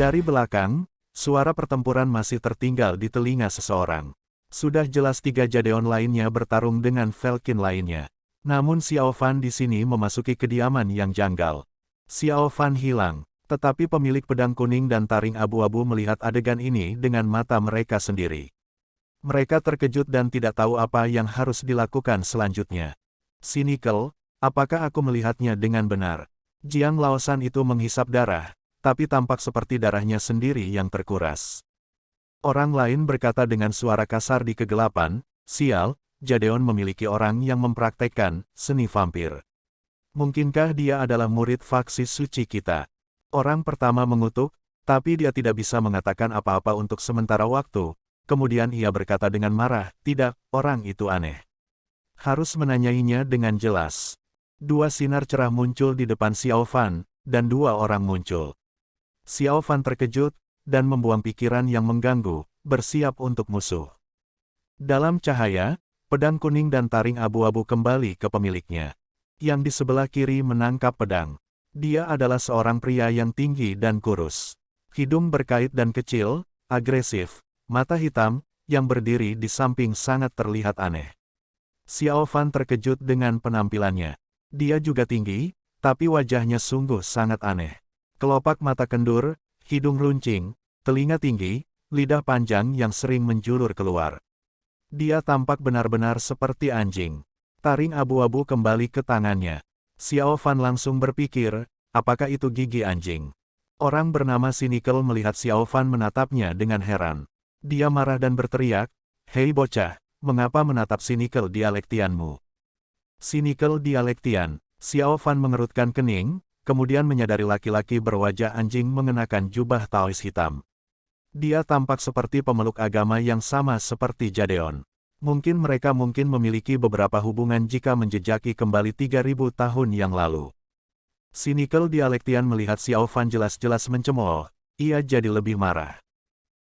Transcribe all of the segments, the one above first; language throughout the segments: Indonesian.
Dari belakang, suara pertempuran masih tertinggal di telinga seseorang. Sudah jelas 3 Jadeon lainnya bertarung dengan Falcon lainnya. Namun Xiao Fan di sini memasuki kediaman yang janggal. Xiao Fan hilang, tetapi pemilik pedang kuning dan taring abu-abu melihat adegan ini dengan mata mereka sendiri. Mereka terkejut dan tidak tahu apa yang harus dilakukan selanjutnya. Cynical, apakah aku melihatnya dengan benar? Jiang Laosan itu menghisap darah, tapi tampak seperti darahnya sendiri yang terkuras. Orang lain berkata dengan suara kasar di kegelapan, sial, Jadeon memiliki orang yang mempraktekkan seni vampir. Mungkinkah dia adalah murid faksi suci kita? Orang pertama mengutuk, tapi dia tidak bisa mengatakan apa-apa untuk sementara waktu. Kemudian ia berkata dengan marah, tidak, orang itu aneh. Harus menanyainya dengan jelas. 2 sinar cerah muncul di depan Xiao Fan, dan 2 orang muncul. Xiao Fan terkejut, dan membuang pikiran yang mengganggu, bersiap untuk musuh. Dalam cahaya, pedang kuning dan taring abu-abu kembali ke pemiliknya. Yang di sebelah kiri menangkap pedang. Dia adalah seorang pria yang tinggi dan kurus. Hidung berkait dan kecil, agresif, mata hitam, yang berdiri di samping sangat terlihat aneh. Xiao Fan terkejut dengan penampilannya. Dia juga tinggi, tapi wajahnya sungguh sangat aneh. Kelopak mata kendur, hidung runcing, telinga tinggi, lidah panjang yang sering menjulur keluar. Dia tampak benar-benar seperti anjing. Taring abu-abu kembali ke tangannya. Xiao Fan langsung berpikir, apakah itu gigi anjing? Orang bernama Cynical melihat Xiao Fan menatapnya dengan heran. Dia marah dan berteriak, hei bocah, mengapa menatap Cynical dialektianmu? Cynical dialektian, Xiao Fan mengerutkan kening, kemudian menyadari laki-laki berwajah anjing mengenakan jubah Taois hitam. Dia tampak seperti pemeluk agama yang sama seperti Jadeon. Mungkin mereka memiliki beberapa hubungan jika menjejaki kembali 3000 tahun yang lalu. Cynical dialektian melihat Xiao Fan jelas-jelas mencemooh, ia jadi lebih marah.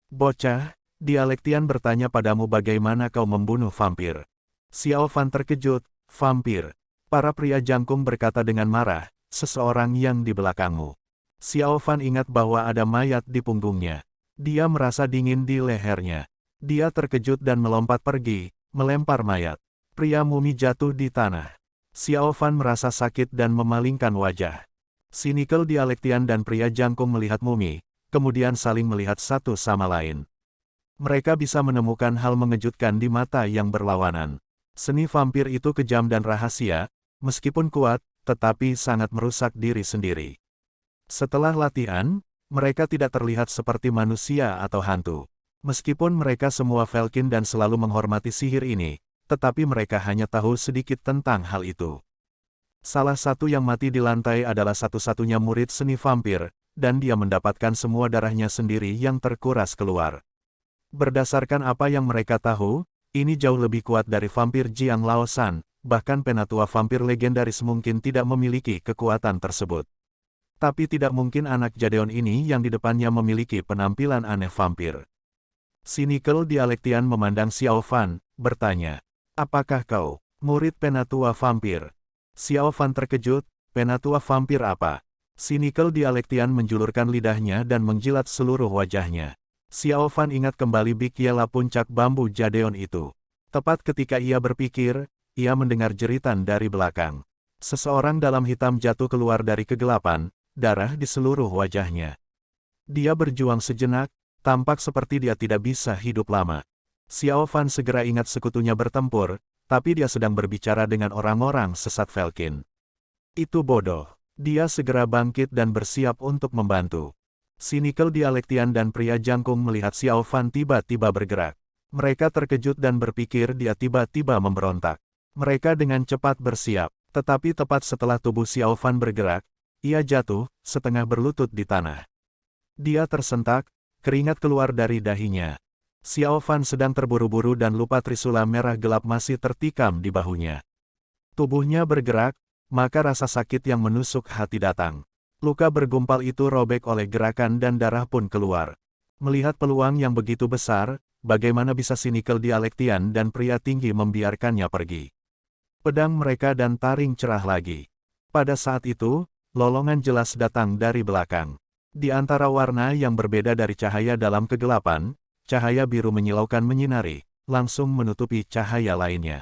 Bocah, dialektian bertanya padamu bagaimana kau membunuh vampir. Xiao Fan terkejut, vampir. Para pria jangkung berkata dengan marah, seseorang yang di belakangmu. Xiao Fan ingat bahwa ada mayat di punggungnya. Dia merasa dingin di lehernya. Dia terkejut dan melompat pergi, melempar mayat. Pria mumi jatuh di tanah. Xiao Fan merasa sakit dan memalingkan wajah. Cynical dialektian dan pria jangkung melihat mumi, kemudian saling melihat satu sama lain. Mereka bisa menemukan hal mengejutkan di mata yang berlawanan. Seni vampir itu kejam dan rahasia, meskipun kuat, tetapi sangat merusak diri sendiri. Setelah latihan, mereka tidak terlihat seperti manusia atau hantu. Meskipun mereka semua Falcon dan selalu menghormati sihir ini, tetapi mereka hanya tahu sedikit tentang hal itu. Salah satu yang mati di lantai adalah satu-satunya murid seni vampir, dan dia mendapatkan semua darahnya sendiri yang terkuras keluar. Berdasarkan apa yang mereka tahu, ini jauh lebih kuat dari vampir Jiang Laosan. Bahkan penatua vampir legendaris mungkin tidak memiliki kekuatan tersebut. Tapi tidak mungkin anak Jadeon ini yang di depannya memiliki penampilan aneh vampir. Cynical dialektian memandang Xiao Fan, bertanya, apakah kau, murid penatua vampir? Xiao Fan terkejut, penatua vampir apa? Cynical dialektian menjulurkan lidahnya dan menjilat seluruh wajahnya. Xiao Fan ingat kembali Big Yela puncak bambu Jadeon itu. Tepat ketika ia berpikir, ia mendengar jeritan dari belakang. Seseorang dalam hitam jatuh keluar dari kegelapan, darah di seluruh wajahnya. Dia berjuang sejenak, tampak seperti dia tidak bisa hidup lama. Xiao Fan segera ingat sekutunya bertempur, tapi dia sedang berbicara dengan orang-orang sesat Falcon. Itu bodoh. Dia segera bangkit dan bersiap untuk membantu. Cynical dialektian dan pria jangkung melihat Xiao Fan tiba-tiba bergerak. Mereka terkejut dan berpikir dia tiba-tiba memberontak. Mereka dengan cepat bersiap, tetapi tepat setelah tubuh Xiao Fan bergerak, ia jatuh, setengah berlutut di tanah. Dia tersentak, keringat keluar dari dahinya. Xiao Fan sedang terburu-buru dan lupa trisula merah gelap masih tertikam di bahunya. Tubuhnya bergerak, maka rasa sakit yang menusuk hati datang. Luka bergumpal itu robek oleh gerakan dan darah pun keluar. Melihat peluang yang begitu besar, bagaimana bisa Cynical dialektian dan pria tinggi membiarkannya pergi? Pedang mereka dan taring cerah lagi. Pada saat itu, lolongan jelas datang dari belakang. Di antara warna yang berbeda dari cahaya dalam kegelapan, cahaya biru menyilaukan menyinari, langsung menutupi cahaya lainnya.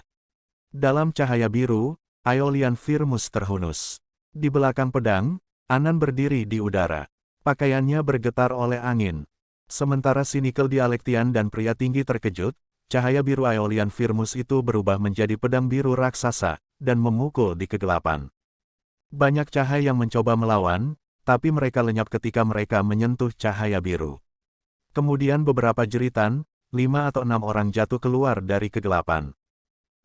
Dalam cahaya biru, Aeolian Firmus terhunus. Di belakang pedang, Anan berdiri di udara. Pakaiannya bergetar oleh angin. Sementara Cynical Dialektian dan pria tinggi terkejut, cahaya biru Aeolian Firmus itu berubah menjadi pedang biru raksasa, dan memukul di kegelapan. Banyak cahaya yang mencoba melawan, tapi mereka lenyap ketika mereka menyentuh cahaya biru. Kemudian beberapa jeritan, 5 atau 6 orang jatuh keluar dari kegelapan.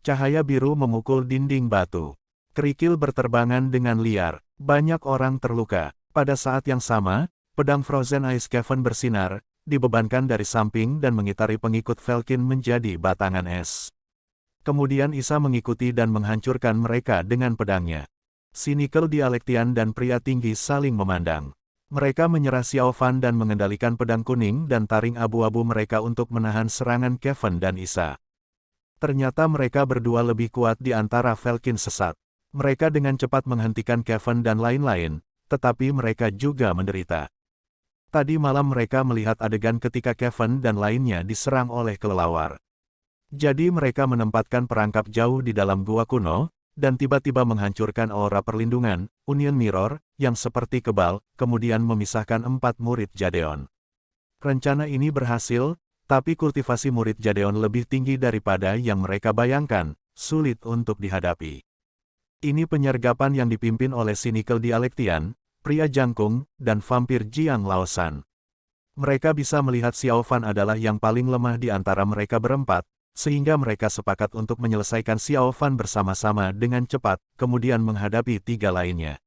Cahaya biru memukul dinding batu. Kerikil berterbangan dengan liar. Banyak orang terluka. Pada saat yang sama, pedang Frozen Ice Cavern bersinar, dibebankan dari samping dan mengitari pengikut Falcon menjadi batangan es. Kemudian Isa mengikuti dan menghancurkan mereka dengan pedangnya. Cynical Dialektian dan pria tinggi saling memandang. Mereka menyerah Xiao Fan dan mengendalikan pedang kuning dan taring abu-abu mereka untuk menahan serangan Kevin dan Isa. Ternyata mereka berdua lebih kuat di antara Falcon sesat. Mereka dengan cepat menghentikan Kevin dan lain-lain, tetapi mereka juga menderita. Tadi malam mereka melihat adegan ketika Kevin dan lainnya diserang oleh kelelawar. Jadi mereka menempatkan perangkap jauh di dalam gua kuno, dan tiba-tiba menghancurkan aura perlindungan, Union Mirror, yang seperti kebal, kemudian memisahkan 4 murid Jadeon. Rencana ini berhasil, tapi kultivasi murid Jadeon lebih tinggi daripada yang mereka bayangkan, sulit untuk dihadapi. Ini penyergapan yang dipimpin oleh Cynical Dialektian, pria jangkung, dan vampir Jiang Laosan. Mereka bisa melihat Xiao Fan adalah yang paling lemah di antara mereka berempat, sehingga mereka sepakat untuk menyelesaikan Xiao Fan bersama-sama dengan cepat, kemudian menghadapi 3 lainnya.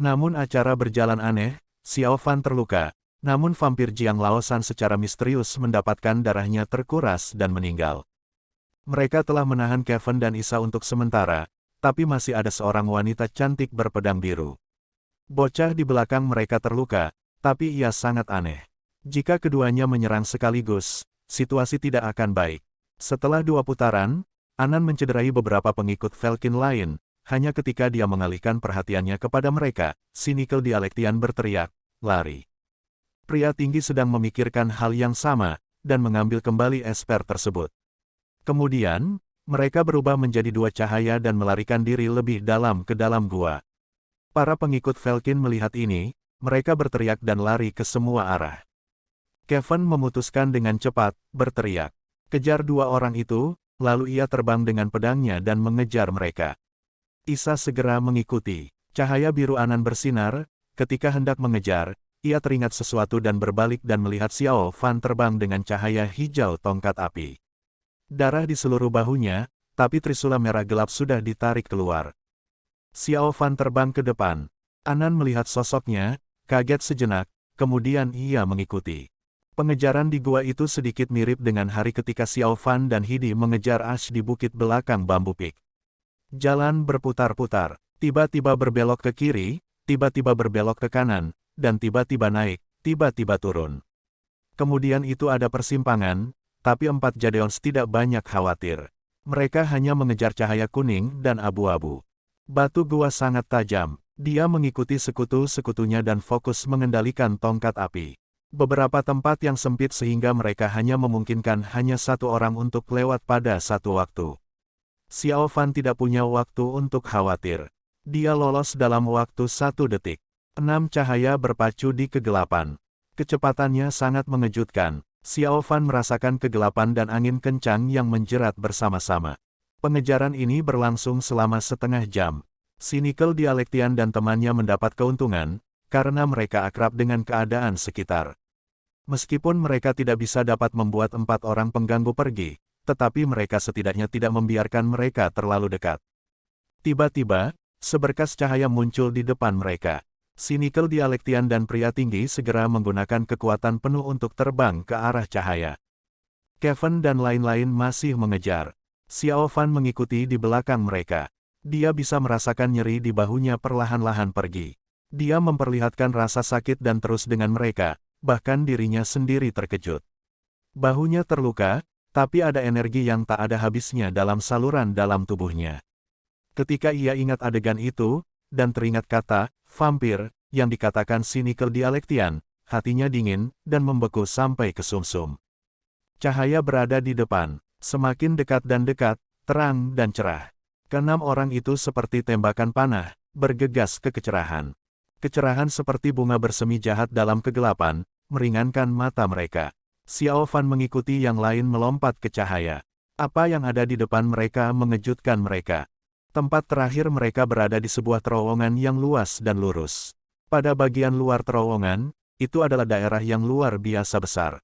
Namun acara berjalan aneh, Xiao Fan terluka, namun vampir Jiang Laosan secara misterius mendapatkan darahnya terkuras dan meninggal. Mereka telah menahan Kevin dan Isa untuk sementara, tapi masih ada seorang wanita cantik berpedang biru. Bocah di belakang mereka terluka, tapi ia sangat aneh. Jika keduanya menyerang sekaligus, situasi tidak akan baik. Setelah 2 putaran, Anan mencederai beberapa pengikut Falcon lain, hanya ketika dia mengalihkan perhatiannya kepada mereka, Cynical Dialektian berteriak, "Lari!" Pria tinggi sedang memikirkan hal yang sama, dan mengambil kembali esper tersebut. Kemudian, mereka berubah menjadi 2 cahaya dan melarikan diri lebih dalam ke dalam gua. Para pengikut Falcon melihat ini, mereka berteriak dan lari ke semua arah. Kevin memutuskan dengan cepat, berteriak, "Kejar 2 orang itu," lalu ia terbang dengan pedangnya dan mengejar mereka. Isa segera mengikuti. Cahaya biru Anan bersinar, ketika hendak mengejar, ia teringat sesuatu dan berbalik dan melihat Xiao Fan terbang dengan cahaya hijau tongkat api. Darah di seluruh bahunya, tapi trisula merah gelap sudah ditarik keluar. Xiao Fan terbang ke depan. Anan melihat sosoknya, kaget sejenak, kemudian ia mengikuti. Pengejaran di gua itu sedikit mirip dengan hari ketika Xiao Fan dan Hidi mengejar Ash di bukit belakang Bambu Peak. Jalan berputar-putar, tiba-tiba berbelok ke kiri, tiba-tiba berbelok ke kanan, dan tiba-tiba naik, tiba-tiba turun. Kemudian itu ada persimpangan, tapi 4 Jadeons tidak banyak khawatir. Mereka hanya mengejar cahaya kuning dan abu-abu. Batu gua sangat tajam. Dia mengikuti sekutu-sekutunya dan fokus mengendalikan tongkat api. Beberapa tempat yang sempit sehingga mereka hanya memungkinkan hanya 1 orang untuk lewat pada satu waktu. Xiao Fan tidak punya waktu untuk khawatir. Dia lolos dalam waktu 1 detik. 6 cahaya berpacu di kegelapan. Kecepatannya sangat mengejutkan. Xiao Fan merasakan kegelapan dan angin kencang yang menjerat bersama-sama. Pengejaran ini berlangsung selama setengah jam. Cynical Dialektian dan temannya mendapat keuntungan, karena mereka akrab dengan keadaan sekitar. Meskipun mereka tidak bisa dapat membuat 4 orang pengganggu pergi, tetapi mereka setidaknya tidak membiarkan mereka terlalu dekat. Tiba-tiba, seberkas cahaya muncul di depan mereka. Cynical Dialektian dan pria tinggi segera menggunakan kekuatan penuh untuk terbang ke arah cahaya. Kevin dan lain-lain masih mengejar. Xiao Fan mengikuti di belakang mereka. Dia bisa merasakan nyeri di bahunya perlahan-lahan pergi. Dia memperlihatkan rasa sakit dan terus dengan mereka, bahkan dirinya sendiri terkejut. Bahunya terluka, tapi ada energi yang tak ada habisnya dalam saluran dalam tubuhnya. Ketika ia ingat adegan itu, dan teringat kata, vampir, yang dikatakan Cynical Dialektian, hatinya dingin, dan membeku sampai ke sumsum. Cahaya berada di depan, semakin dekat dan dekat, terang dan cerah. Keenam orang itu seperti tembakan panah, bergegas ke kecerahan. Kecerahan seperti bunga bersemi jahat dalam kegelapan, meringankan mata mereka. Xiao Fan mengikuti yang lain melompat ke cahaya. Apa yang ada di depan mereka mengejutkan mereka. Tempat terakhir mereka berada di sebuah terowongan yang luas dan lurus. Pada bagian luar terowongan, itu adalah daerah yang luar biasa besar.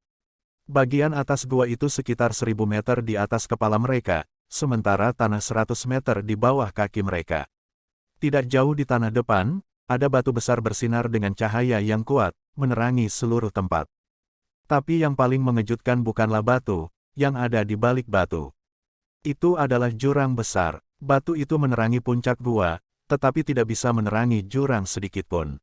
Bagian atas gua itu sekitar 1000 meter di atas kepala mereka, sementara tanah 100 meter di bawah kaki mereka. Tidak jauh di tanah depan, ada batu besar bersinar dengan cahaya yang kuat, menerangi seluruh tempat. Tapi yang paling mengejutkan bukanlah batu, yang ada di balik batu. Itu adalah jurang besar. Batu itu menerangi puncak gua, tetapi tidak bisa menerangi jurang sedikitpun.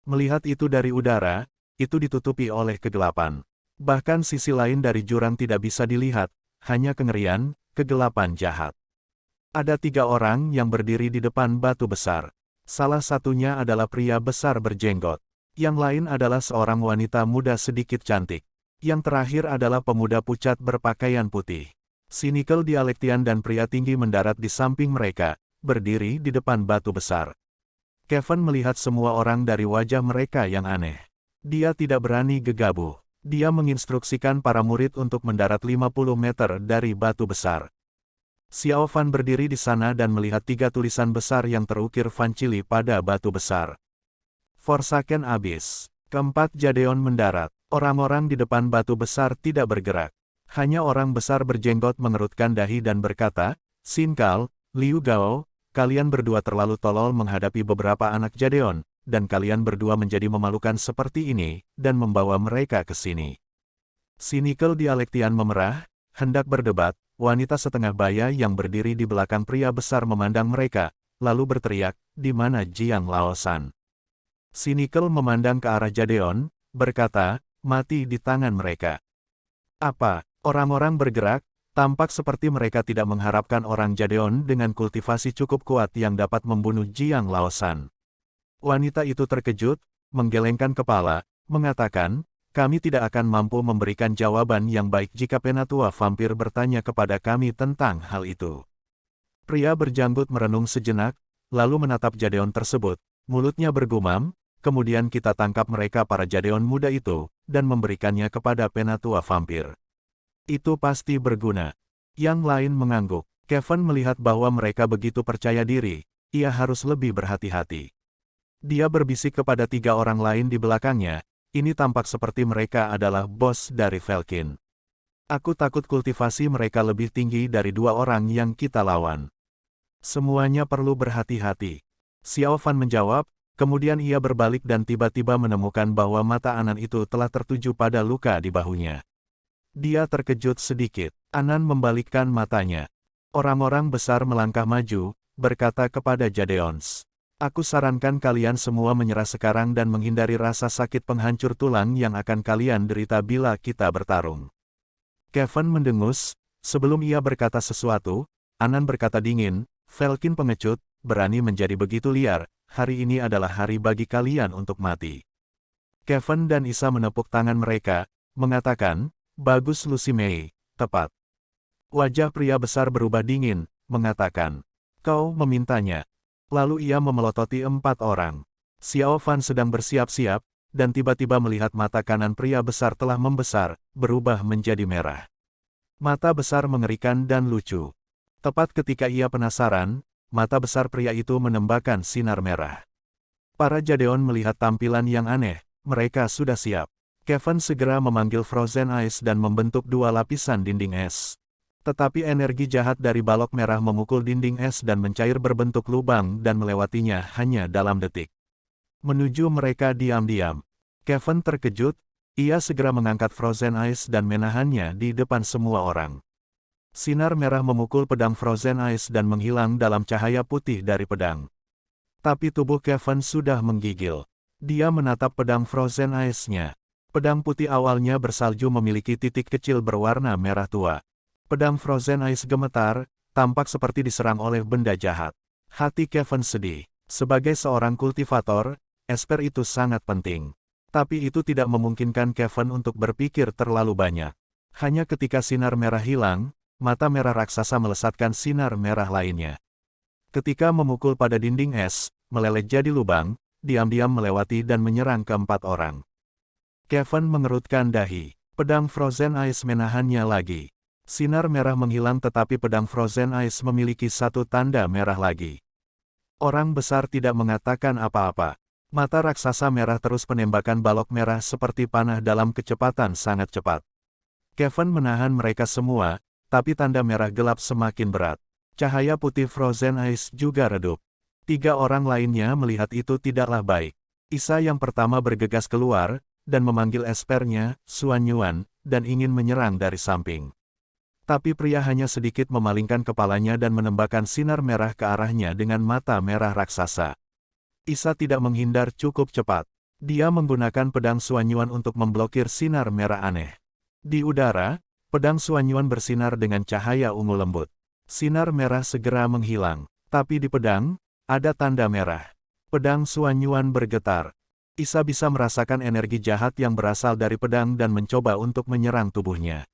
Melihat itu dari udara, itu ditutupi oleh kegelapan. Bahkan sisi lain dari jurang tidak bisa dilihat, hanya kengerian, kegelapan jahat. Ada 3 orang yang berdiri di depan batu besar. Salah satunya adalah pria besar berjenggot. Yang lain adalah seorang wanita muda sedikit cantik. Yang terakhir adalah pemuda pucat berpakaian putih. Cynical Dialektian dan pria tinggi mendarat di samping mereka, berdiri di depan batu besar. Kevin melihat semua orang dari wajah mereka yang aneh. Dia tidak berani gegabah. Dia menginstruksikan para murid untuk mendarat 50 meter dari batu besar. Xiao Fan berdiri di sana dan melihat 3 tulisan besar yang terukir Fancili pada batu besar. Forsaken Abyss. Keempat Jadeon mendarat. Orang-orang di depan batu besar tidak bergerak. Hanya orang besar berjenggot mengerutkan dahi dan berkata, Sinkal, Liu Gao, kalian berdua terlalu tolol menghadapi beberapa anak Jadeon, dan kalian berdua menjadi memalukan seperti ini, dan membawa mereka ke sini. Cynical Dialektian memerah, hendak berdebat, wanita setengah baya yang berdiri di belakang pria besar memandang mereka, lalu berteriak, di mana Jiang Laosan? Cynical memandang ke arah Jadeon, berkata, mati di tangan mereka. Apa? Orang-orang bergerak, tampak seperti mereka tidak mengharapkan orang Jadeon dengan kultivasi cukup kuat yang dapat membunuh Jiang Laosan. Wanita itu terkejut, menggelengkan kepala, mengatakan, kami tidak akan mampu memberikan jawaban yang baik jika penatua vampir bertanya kepada kami tentang hal itu. Pria berjanggut merenung sejenak, lalu menatap Jadeon tersebut, mulutnya bergumam, kemudian kita tangkap mereka para Jadeon muda itu, dan memberikannya kepada penatua vampir. Itu pasti berguna. Yang lain mengangguk. Kevin melihat bahwa mereka begitu percaya diri, ia harus lebih berhati-hati. Dia berbisik kepada 3 orang lain di belakangnya, ini tampak seperti mereka adalah bos dari Felkin. Aku takut kultivasi mereka lebih tinggi dari 2 orang yang kita lawan. Semuanya perlu berhati-hati. Xiao Fan menjawab, kemudian ia berbalik dan tiba-tiba menemukan bahwa mata Anan itu telah tertuju pada luka di bahunya. Dia terkejut sedikit. Anan membalikkan matanya. Orang-orang besar melangkah maju, berkata kepada Jadeons. Aku sarankan kalian semua menyerah sekarang dan menghindari rasa sakit penghancur tulang yang akan kalian derita bila kita bertarung. Kevin mendengus, sebelum ia berkata sesuatu, Anan berkata dingin, Felkin pengecut, berani menjadi begitu liar, hari ini adalah hari bagi kalian untuk mati. Kevin dan Isa menepuk tangan mereka, mengatakan, bagus Lucy Mei, tepat. Wajah pria besar berubah dingin, mengatakan, kau memintanya. Lalu ia memelototi 4 orang. Xiao Fan sedang bersiap-siap, dan tiba-tiba melihat mata kanan pria besar telah membesar, berubah menjadi merah. Mata besar mengerikan dan lucu. Tepat ketika ia penasaran, mata besar pria itu menembakkan sinar merah. Para Jadeon melihat tampilan yang aneh, mereka sudah siap. Kevin segera memanggil Frozen Ice dan membentuk 2 lapisan dinding es. Tetapi energi jahat dari balok merah memukul dinding es dan mencair berbentuk lubang dan melewatinya hanya dalam detik. Menuju mereka diam-diam. Kevin terkejut, ia segera mengangkat Frozen Ice dan menahannya di depan semua orang. Sinar merah memukul pedang Frozen Ice dan menghilang dalam cahaya putih dari pedang. Tapi tubuh Kevin sudah menggigil. Dia menatap pedang Frozen Ice-nya. Pedang putih awalnya bersalju memiliki titik kecil berwarna merah tua. Pedang Frozen Ice gemetar, tampak seperti diserang oleh benda jahat. Hati Kevin sedih. Sebagai seorang kultivator, esper itu sangat penting. Tapi itu tidak memungkinkan Kevin untuk berpikir terlalu banyak. Hanya ketika sinar merah hilang, mata merah raksasa melesatkan sinar merah lainnya. Ketika memukul pada dinding es, meleleh jadi lubang, diam-diam melewati dan menyerang keempat orang. Kevin mengerutkan dahi. Pedang Frozen Ice menahannya lagi. Sinar merah menghilang tetapi pedang Frozen Ice memiliki satu tanda merah lagi. Orang besar tidak mengatakan apa-apa. Mata raksasa merah terus menembakkan balok merah seperti panah dalam kecepatan sangat cepat. Kevin menahan mereka semua, tapi tanda merah gelap semakin berat. Cahaya putih Frozen Ice juga redup. 3 orang lainnya melihat itu tidaklah baik. Isa yang pertama bergegas keluar, dan memanggil espernya, Xuan Yuan, dan ingin menyerang dari samping. Tapi pria hanya sedikit memalingkan kepalanya dan menembakkan sinar merah ke arahnya dengan mata merah raksasa. Isa tidak menghindar cukup cepat. Dia menggunakan pedang Xuan Yuan untuk memblokir sinar merah aneh. Di udara, pedang Xuan Yuan bersinar dengan cahaya ungu lembut. Sinar merah segera menghilang, tapi di pedang, ada tanda merah. Pedang Xuan Yuan bergetar. Isa bisa merasakan energi jahat yang berasal dari pedang dan mencoba untuk menyerang tubuhnya.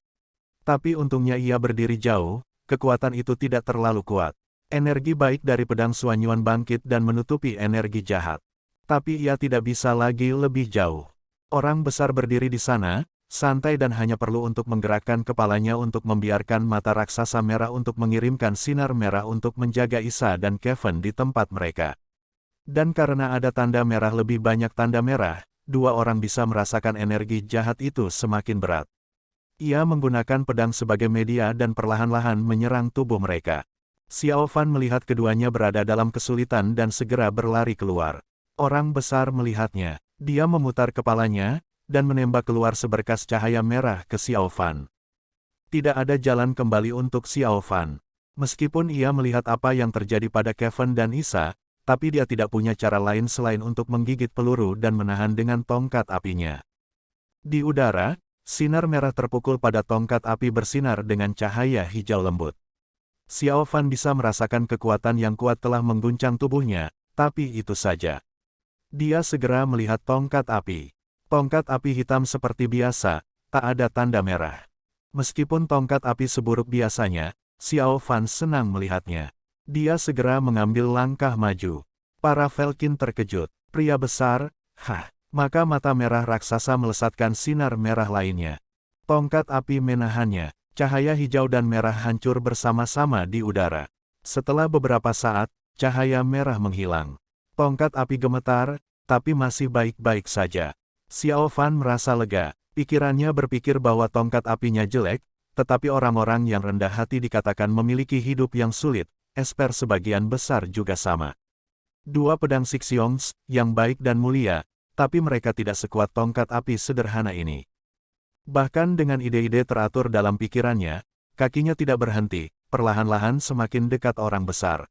Tapi untungnya ia berdiri jauh, kekuatan itu tidak terlalu kuat. Energi baik dari pedang Xuan Yuan bangkit dan menutupi energi jahat. Tapi ia tidak bisa lagi lebih jauh. Orang besar berdiri di sana, santai dan hanya perlu untuk menggerakkan kepalanya untuk membiarkan mata raksasa merah untuk mengirimkan sinar merah untuk menjaga Isa dan Kevin di tempat mereka. Dan karena ada tanda merah lebih banyak tanda merah, 2 orang bisa merasakan energi jahat itu semakin berat. Ia menggunakan pedang sebagai media dan perlahan-lahan menyerang tubuh mereka. Xiao Fan melihat keduanya berada dalam kesulitan dan segera berlari keluar. Orang besar melihatnya. Dia memutar kepalanya, dan menembak keluar seberkas cahaya merah ke Xiao Fan. Tidak ada jalan kembali untuk Xiao Fan. Meskipun ia melihat apa yang terjadi pada Kevin dan Isa, tapi dia tidak punya cara lain selain untuk menggigit peluru dan menahan dengan tongkat apinya. Di udara, sinar merah terpukul pada tongkat api bersinar dengan cahaya hijau lembut. Xiao Fan bisa merasakan kekuatan yang kuat telah mengguncang tubuhnya, tapi itu saja. Dia segera melihat tongkat api. Tongkat api hitam seperti biasa, tak ada tanda merah. Meskipun tongkat api seburuk biasanya, Xiao Fan senang melihatnya. Dia segera mengambil langkah maju. Para Velkin terkejut. Pria besar, maka mata merah raksasa melesatkan sinar merah lainnya. Tongkat api menahannya. Cahaya hijau dan merah hancur bersama-sama di udara. Setelah beberapa saat, cahaya merah menghilang. Tongkat api gemetar, tapi masih baik-baik saja. Xiao Fan merasa lega. Pikirannya berpikir bahwa tongkat apinya jelek, tetapi orang-orang yang rendah hati dikatakan memiliki hidup yang sulit. Esper sebagian besar juga sama. 2 pedang Xixiong yang baik dan mulia, tapi mereka tidak sekuat tongkat api sederhana ini. Bahkan dengan ide-ide teratur dalam pikirannya, kakinya tidak berhenti, perlahan-lahan semakin dekat orang besar.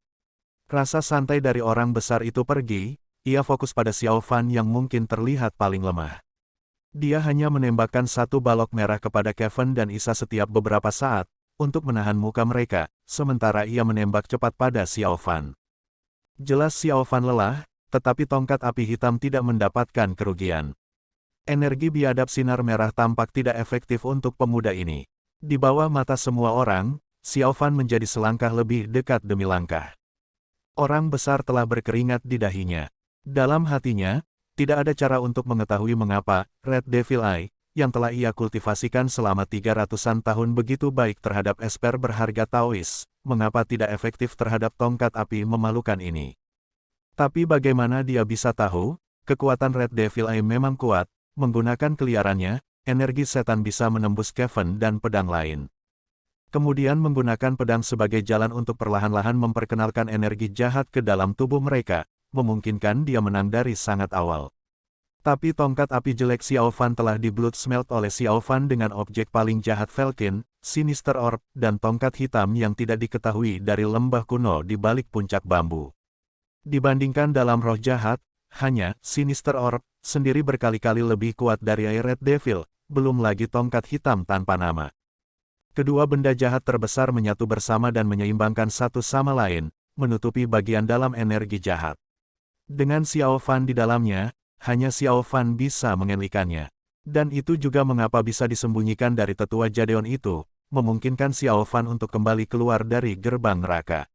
Rasa santai dari orang besar itu pergi, ia fokus pada Xiao Fan yang mungkin terlihat paling lemah. Dia hanya menembakkan 1 balok merah kepada Kevin dan Isa setiap beberapa saat, untuk menahan muka mereka, sementara ia menembak cepat pada Xiao Fan. Jelas Xiao Fan lelah, tetapi tongkat api hitam tidak mendapatkan kerugian. Energi biadab sinar merah tampak tidak efektif untuk pemuda ini. Di bawah mata semua orang, Xiao Fan menjadi selangkah lebih dekat demi langkah. Orang besar telah berkeringat di dahinya. Dalam hatinya, tidak ada cara untuk mengetahui mengapa Red Devil Eye, yang telah ia kultivasikan selama 300-an tahun begitu baik terhadap esper berharga Taois, mengapa tidak efektif terhadap tongkat api memalukan ini. Tapi bagaimana dia bisa tahu, kekuatan Red Devil Eye memang kuat. Menggunakan keliarannya, energi setan bisa menembus Kevin dan pedang lain. Kemudian menggunakan pedang sebagai jalan untuk perlahan-lahan memperkenalkan energi jahat ke dalam tubuh mereka, memungkinkan dia menang dari sangat awal. Tapi tongkat api jelek Xiao Fan telah di blood smelt oleh Xiao Fan dengan objek paling jahat Velkin, Sinister Orb, dan tongkat hitam yang tidak diketahui dari lembah kuno di balik puncak bambu. Dibandingkan dalam roh jahat, hanya Sinister Orb sendiri berkali-kali lebih kuat dari Red Devil, belum lagi tongkat hitam tanpa nama. Kedua benda jahat terbesar menyatu bersama dan menyeimbangkan satu sama lain, menutupi bagian dalam energi jahat. Dengan Xiao Fan di dalamnya, hanya Xiao Fan bisa mengendalikannya. Dan itu juga mengapa bisa disembunyikan dari tetua Jadeon itu, memungkinkan Xiao Fan untuk kembali keluar dari gerbang neraka.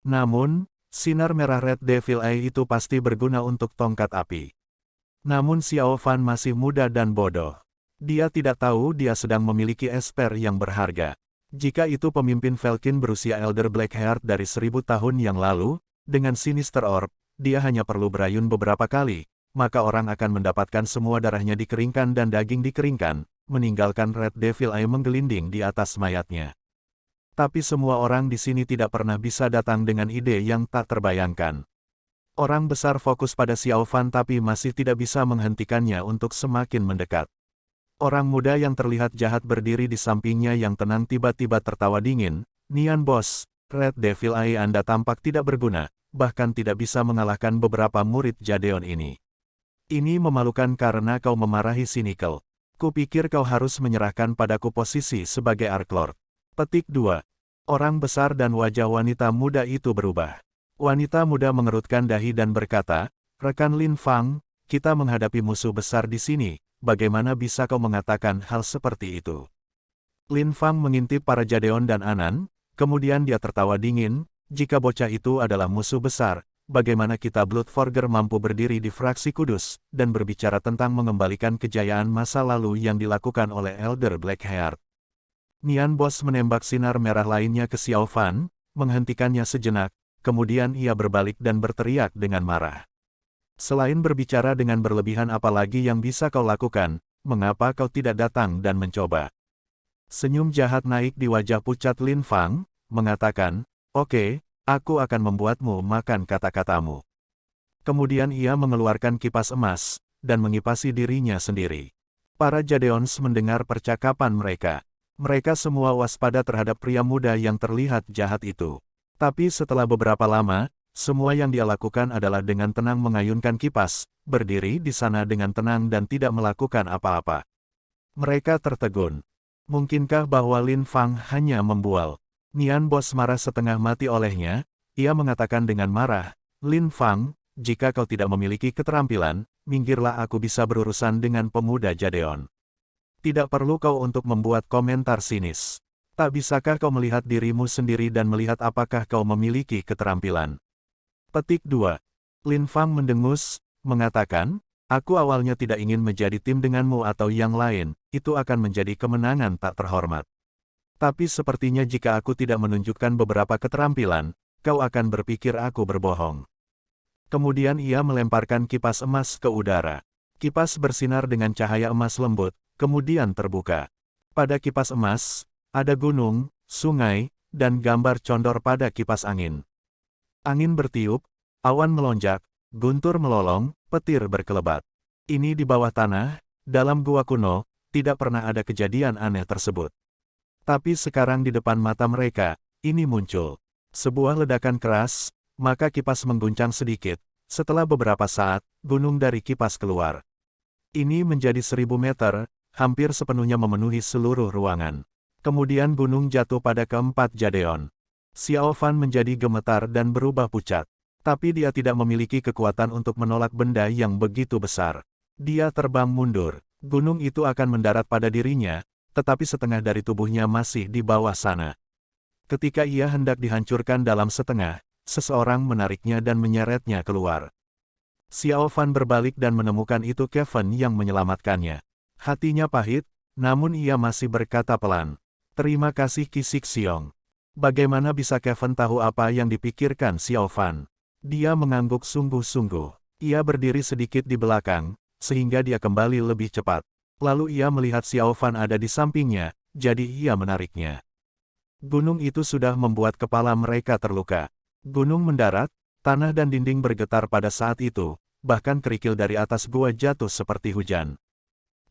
Namun, sinar merah Red Devil Eye itu pasti berguna untuk tongkat api. Namun Xiao Fan masih muda dan bodoh. Dia tidak tahu dia sedang memiliki esper yang berharga. Jika itu pemimpin Falcon berusia Elder Blackheart dari 1000 tahun yang lalu, dengan Sinister Orb, dia hanya perlu berayun beberapa kali, maka orang akan mendapatkan semua darahnya dikeringkan dan daging dikeringkan, meninggalkan Red Devil Eye menggelinding di atas mayatnya. Tapi semua orang di sini tidak pernah bisa datang dengan ide yang tak terbayangkan. Orang besar fokus pada Xiao Fan tapi masih tidak bisa menghentikannya untuk semakin mendekat. Orang muda yang terlihat jahat berdiri di sampingnya yang tenang tiba-tiba tertawa dingin. "Nian Bos, Red Devil Eye Anda tampak tidak berguna, bahkan tidak bisa mengalahkan beberapa murid Jadeon ini. Ini memalukan karena kau memarahi Cynical. Kupikir kau harus menyerahkan padaku posisi sebagai Arc Lord." Petik 2. Orang besar dan wajah wanita muda itu berubah. Wanita muda mengerutkan dahi dan berkata, "Rekan Lin Fang, kita menghadapi musuh besar di sini. Bagaimana bisa kau mengatakan hal seperti itu?" Lin Fang mengintip para Jadeon dan Anan, kemudian dia tertawa dingin, "Jika bocah itu adalah musuh besar, bagaimana kita Bloodforger mampu berdiri di fraksi kudus, dan berbicara tentang mengembalikan kejayaan masa lalu yang dilakukan oleh Elder Blackheart?" Nian Bos menembak sinar merah lainnya ke Xiao Fan, menghentikannya sejenak, kemudian ia berbalik dan berteriak dengan marah. "Selain berbicara dengan berlebihan apalagi yang bisa kau lakukan, mengapa kau tidak datang dan mencoba?" Senyum jahat naik di wajah pucat Lin Fang, mengatakan, "Oke, aku akan membuatmu makan kata-katamu." Kemudian ia mengeluarkan kipas emas, dan mengipasi dirinya sendiri. Para Jadeons mendengar percakapan mereka. Mereka semua waspada terhadap pria muda yang terlihat jahat itu. Tapi setelah beberapa lama, semua yang dia lakukan adalah dengan tenang mengayunkan kipas, berdiri di sana dengan tenang dan tidak melakukan apa-apa. Mereka tertegun. Mungkinkah bahwa Lin Fang hanya membual? Nian Bos marah setengah mati olehnya, ia mengatakan dengan marah, "Lin Fang, jika kau tidak memiliki keterampilan, minggirlah aku bisa berurusan dengan pemuda Jadeon. Tidak perlu kau untuk membuat komentar sinis. Tak bisakah kau melihat dirimu sendiri dan melihat apakah kau memiliki keterampilan?" Petik 2. Lin Fang mendengus, mengatakan, "Aku awalnya tidak ingin menjadi tim denganmu atau yang lain, itu akan menjadi kemenangan tak terhormat. Tapi sepertinya jika aku tidak menunjukkan beberapa keterampilan, kau akan berpikir aku berbohong." Kemudian ia melemparkan kipas emas ke udara. Kipas bersinar dengan cahaya emas lembut, kemudian terbuka. Pada kipas emas, ada gunung, sungai, dan gambar condor pada kipas angin. Angin bertiup, awan melonjak, guntur melolong, petir berkelebat. Ini di bawah tanah, dalam gua kuno, tidak pernah ada kejadian aneh tersebut. Tapi sekarang di depan mata mereka, ini muncul. Sebuah ledakan keras, maka kipas mengguncang sedikit. Setelah beberapa saat, gunung dari kipas keluar. Ini menjadi 1000 meter, hampir sepenuhnya memenuhi seluruh ruangan. Kemudian gunung jatuh pada keempat Jadeon. Xiao Fan menjadi gemetar dan berubah pucat. Tapi dia tidak memiliki kekuatan untuk menolak benda yang begitu besar. Dia terbang mundur. Gunung itu akan mendarat pada dirinya, tetapi setengah dari tubuhnya masih di bawah sana. Ketika ia hendak dihancurkan dalam setengah, seseorang menariknya dan menyeretnya keluar. Xiao Fan berbalik dan menemukan itu Kevin yang menyelamatkannya. Hatinya pahit, namun ia masih berkata pelan, "Terima kasih Qi Xiong." Bagaimana bisa Kevin tahu apa yang dipikirkan Xiao Fan? Dia mengangguk sungguh-sungguh. Ia berdiri sedikit di belakang, sehingga dia kembali lebih cepat. Lalu ia melihat Xiao Fan ada di sampingnya, jadi ia menariknya. Gunung itu sudah membuat kepala mereka terluka. Gunung mendarat, tanah dan dinding bergetar pada saat itu, bahkan kerikil dari atas gua jatuh seperti hujan.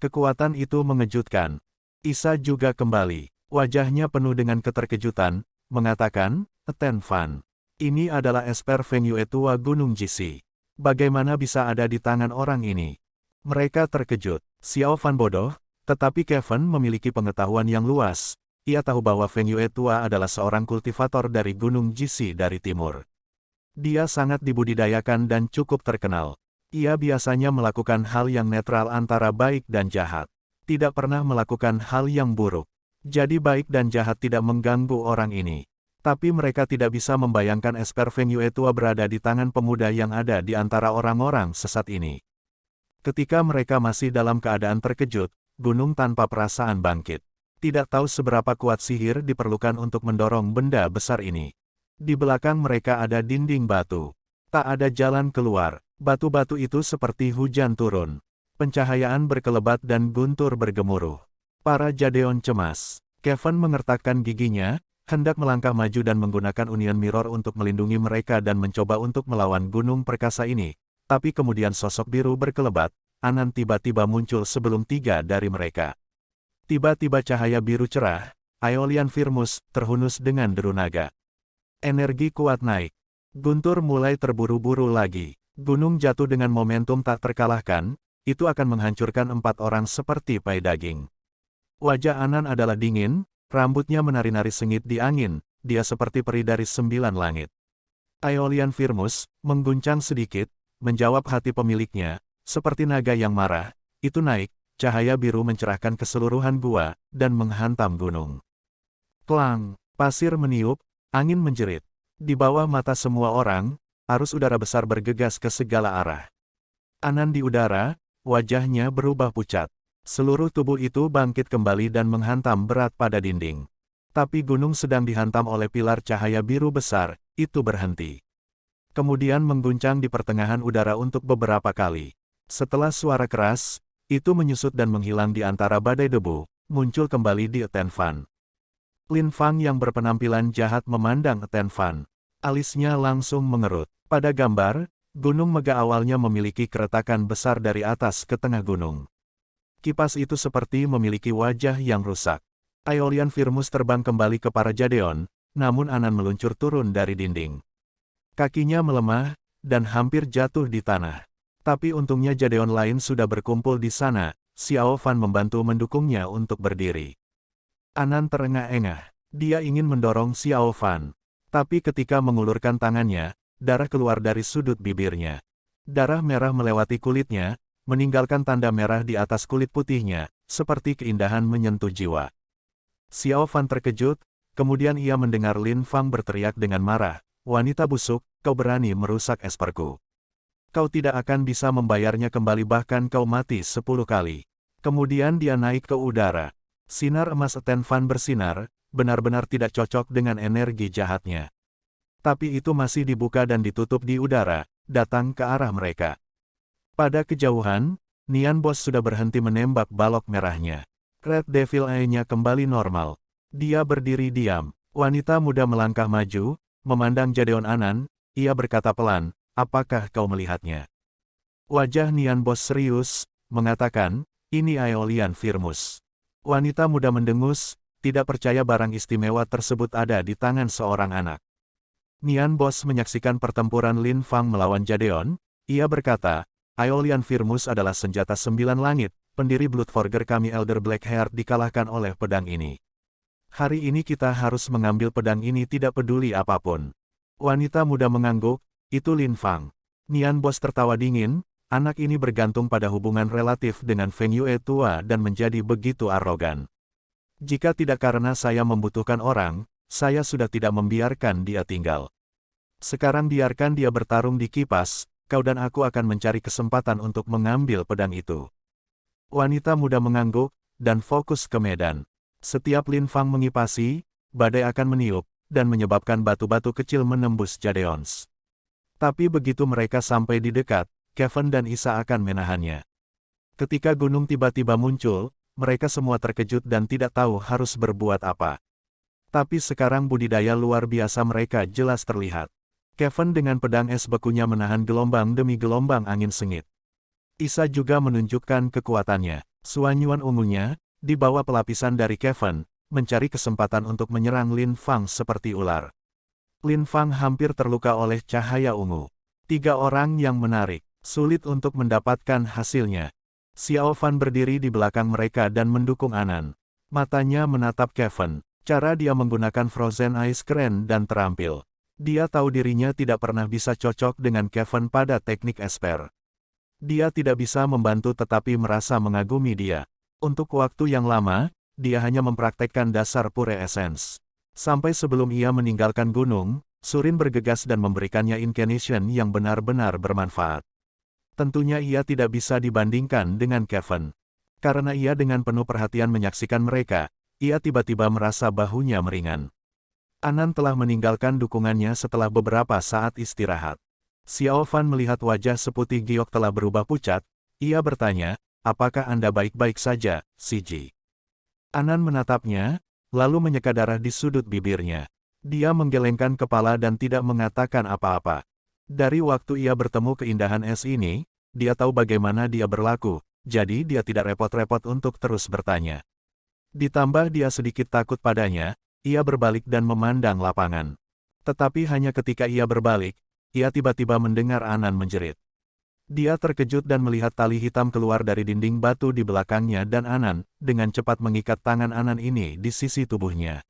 Kekuatan itu mengejutkan. Isa juga kembali. Wajahnya penuh dengan keterkejutan, mengatakan, "Ten Fan. Ini adalah esper Feng Yue tua Gunung Jisi. Bagaimana bisa ada di tangan orang ini?" Mereka terkejut. Xiao Fan bodoh, tetapi Kevin memiliki pengetahuan yang luas. Ia tahu bahwa Feng Yue tua adalah seorang kultivator dari Gunung Jisi dari timur. Dia sangat dibudidayakan dan cukup terkenal. Ia biasanya melakukan hal yang netral antara baik dan jahat. Tidak pernah melakukan hal yang buruk. Jadi baik dan jahat tidak mengganggu orang ini. Tapi mereka tidak bisa membayangkan Esper Feng Yue tua berada di tangan pemuda yang ada di antara orang-orang sesat ini. Ketika mereka masih dalam keadaan terkejut, gunung tanpa perasaan bangkit. Tidak tahu seberapa kuat sihir diperlukan untuk mendorong benda besar ini. Di belakang mereka ada dinding batu. Tak ada jalan keluar. Batu-batu itu seperti hujan turun. Pencahayaan berkelebat dan guntur bergemuruh. Para Jadeon cemas. Kevin mengertakkan giginya, hendak melangkah maju dan menggunakan Union Mirror untuk melindungi mereka dan mencoba untuk melawan gunung perkasa ini. Tapi kemudian sosok biru berkelebat, Anan tiba-tiba muncul sebelum tiga dari mereka. Tiba-tiba cahaya biru cerah, Aeolian Firmus terhunus dengan deru naga. Energi kuat naik. Guntur mulai terburu-buru lagi. Gunung jatuh dengan momentum tak terkalahkan, itu akan menghancurkan 4 orang seperti pai daging. Wajah Anan adalah dingin, rambutnya menari-nari sengit di angin, dia seperti peri dari 9 langit. Aeolian Firmus mengguncang sedikit, menjawab hati pemiliknya, seperti naga yang marah, itu naik, cahaya biru mencerahkan keseluruhan gua, dan menghantam gunung. Klang, pasir meniup, angin menjerit. Di bawah mata semua orang, arus udara besar bergegas ke segala arah. Anan di udara, wajahnya berubah pucat. Seluruh tubuh itu bangkit kembali dan menghantam berat pada dinding. Tapi gunung sedang dihantam oleh pilar cahaya biru besar, itu berhenti. Kemudian mengguncang di pertengahan udara untuk beberapa kali. Setelah suara keras, itu menyusut dan menghilang di antara badai debu, muncul kembali di Eten Fan. Lin Fang yang berpenampilan jahat memandang Eten Fan. Alisnya langsung mengerut. Pada gambar, Gunung Mega awalnya memiliki keretakan besar dari atas ke tengah gunung. Kipas itu seperti memiliki wajah yang rusak. Aeolian Firmus terbang kembali ke para Jadeon, namun Anan meluncur turun dari dinding. Kakinya melemah, dan hampir jatuh di tanah. Tapi untungnya Jadeon lain sudah berkumpul di sana, Xiao Fan membantu mendukungnya untuk berdiri. Anan terengah-engah. Dia ingin mendorong Xiao Fan. Tapi ketika mengulurkan tangannya, darah keluar dari sudut bibirnya. Darah merah melewati kulitnya, meninggalkan tanda merah di atas kulit putihnya, seperti keindahan menyentuh jiwa. Xiao Fan terkejut, kemudian ia mendengar Lin Fang berteriak dengan marah, "Wanita busuk, kau berani merusak esperku. Kau tidak akan bisa membayarnya kembali bahkan kau mati 10 kali." Kemudian dia naik ke udara. Sinar emas Eten Fan bersinar, benar-benar tidak cocok dengan energi jahatnya. Tapi itu masih dibuka dan ditutup di udara, datang ke arah mereka. Pada kejauhan, Nian Boss sudah berhenti menembak balok merahnya. Red Devil Eye-nya kembali normal. Dia berdiri diam. Wanita muda melangkah maju, memandang Jadeon Anan, ia berkata pelan, "Apakah kau melihatnya?" Wajah Nian Boss serius, mengatakan, "Ini Aeolian Firmus." Wanita muda mendengus, tidak percaya barang istimewa tersebut ada di tangan seorang anak. Nian Boss menyaksikan pertempuran Lin Fang melawan Jadeon, ia berkata, "Aeolian Firmus adalah senjata 9 langit, pendiri Bloodforger kami Elder Blackheart dikalahkan oleh pedang ini. Hari ini kita harus mengambil pedang ini tidak peduli apapun." Wanita muda mengangguk, "Itu Lin Fang." Nian Boss tertawa dingin, anak ini bergantung pada hubungan relatif dengan Feng Yue tua dan menjadi begitu arogan. Jika tidak karena saya membutuhkan orang, saya sudah tidak membiarkan dia tinggal. Sekarang biarkan dia bertarung di kipas, kau dan aku akan mencari kesempatan untuk mengambil pedang itu. Wanita muda mengangguk, dan fokus ke medan. Setiap Lin Fang mengipasi, badai akan meniup, dan menyebabkan batu-batu kecil menembus Jadeons. Tapi begitu mereka sampai di dekat, Kevin dan Isa akan menahannya. Ketika gunung tiba-tiba muncul, mereka semua terkejut dan tidak tahu harus berbuat apa. Tapi sekarang budidaya luar biasa mereka jelas terlihat. Kevin dengan pedang es bekunya menahan gelombang demi gelombang angin sengit. Isa juga menunjukkan kekuatannya. Suanyuan ungunya, di bawah pelapisan dari Kevin, mencari kesempatan untuk menyerang Lin Fang seperti ular. Lin Fang hampir terluka oleh cahaya ungu. 3 orang yang menarik, sulit untuk mendapatkan hasilnya. Xiao Fan berdiri di belakang mereka dan mendukung Anan. Matanya menatap Kevin. Cara dia menggunakan Frozen Ice keren dan terampil. Dia tahu dirinya tidak pernah bisa cocok dengan Kevin pada teknik Esper. Dia tidak bisa membantu tetapi merasa mengagumi dia. Untuk waktu yang lama, dia hanya mempraktekkan dasar pure essence. Sampai sebelum ia meninggalkan gunung, Surin bergegas dan memberikannya incantation yang benar-benar bermanfaat. Tentunya ia tidak bisa dibandingkan dengan Kevin. Karena ia dengan penuh perhatian menyaksikan mereka, ia tiba-tiba merasa bahunya meringan. Anan telah meninggalkan dukungannya setelah beberapa saat istirahat. Xiao Fan melihat wajah seputih giok telah berubah pucat, ia bertanya, apakah Anda baik-baik saja, Siji? Anan menatapnya, lalu menyeka darah di sudut bibirnya. Dia menggelengkan kepala dan tidak mengatakan apa-apa. Dari waktu ia bertemu keindahan es ini, dia tahu bagaimana dia berlaku, jadi dia tidak repot-repot untuk terus bertanya. Ditambah dia sedikit takut padanya, ia berbalik dan memandang lapangan. Tetapi hanya ketika ia berbalik, ia tiba-tiba mendengar Anan menjerit. Dia terkejut dan melihat tali hitam keluar dari dinding batu di belakangnya dan Anan, dengan cepat mengikat tangan Anan ini di sisi tubuhnya.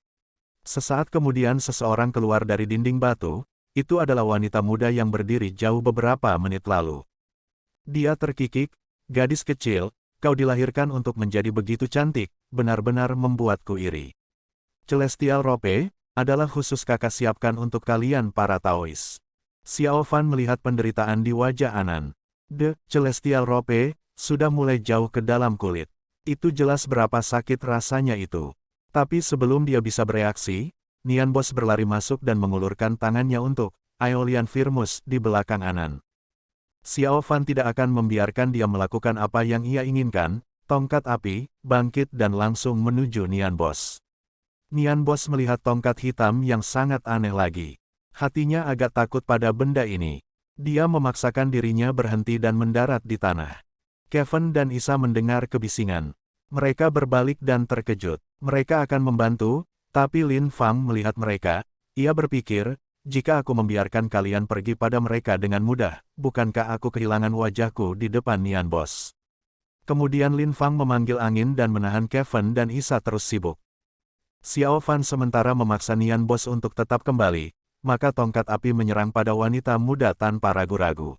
Sesaat kemudian seseorang keluar dari dinding batu, itu adalah wanita muda yang berdiri jauh beberapa menit lalu. Dia terkikik, gadis kecil, kau dilahirkan untuk menjadi begitu cantik, benar-benar membuatku iri. Celestial Robe, adalah khusus kakak siapkan untuk kalian para Taois. Xiao Fan melihat penderitaan di wajah Anan. The Celestial Robe sudah mulai jauh ke dalam kulit. Itu jelas berapa sakit rasanya itu. Tapi sebelum dia bisa bereaksi, Nian Bos berlari masuk dan mengulurkan tangannya untuk Aeolian Firmus di belakang Anan. Xiao Fan tidak akan membiarkan dia melakukan apa yang ia inginkan, tongkat api, bangkit dan langsung menuju Nian Bos. Nian Bos melihat tongkat hitam yang sangat aneh lagi. Hatinya agak takut pada benda ini. Dia memaksakan dirinya berhenti dan mendarat di tanah. Kevin dan Isa mendengar kebisingan. Mereka berbalik dan terkejut. Mereka akan membantu, tapi Lin Fang melihat mereka. Ia berpikir, jika aku membiarkan kalian pergi pada mereka dengan mudah, bukankah aku kehilangan wajahku di depan Nian Bos? Kemudian Lin Fang memanggil angin dan menahan Kevin dan Isa terus sibuk. Xiao Fan sementara memaksa Nian Bos untuk tetap kembali. Maka tongkat api menyerang pada wanita muda tanpa ragu-ragu.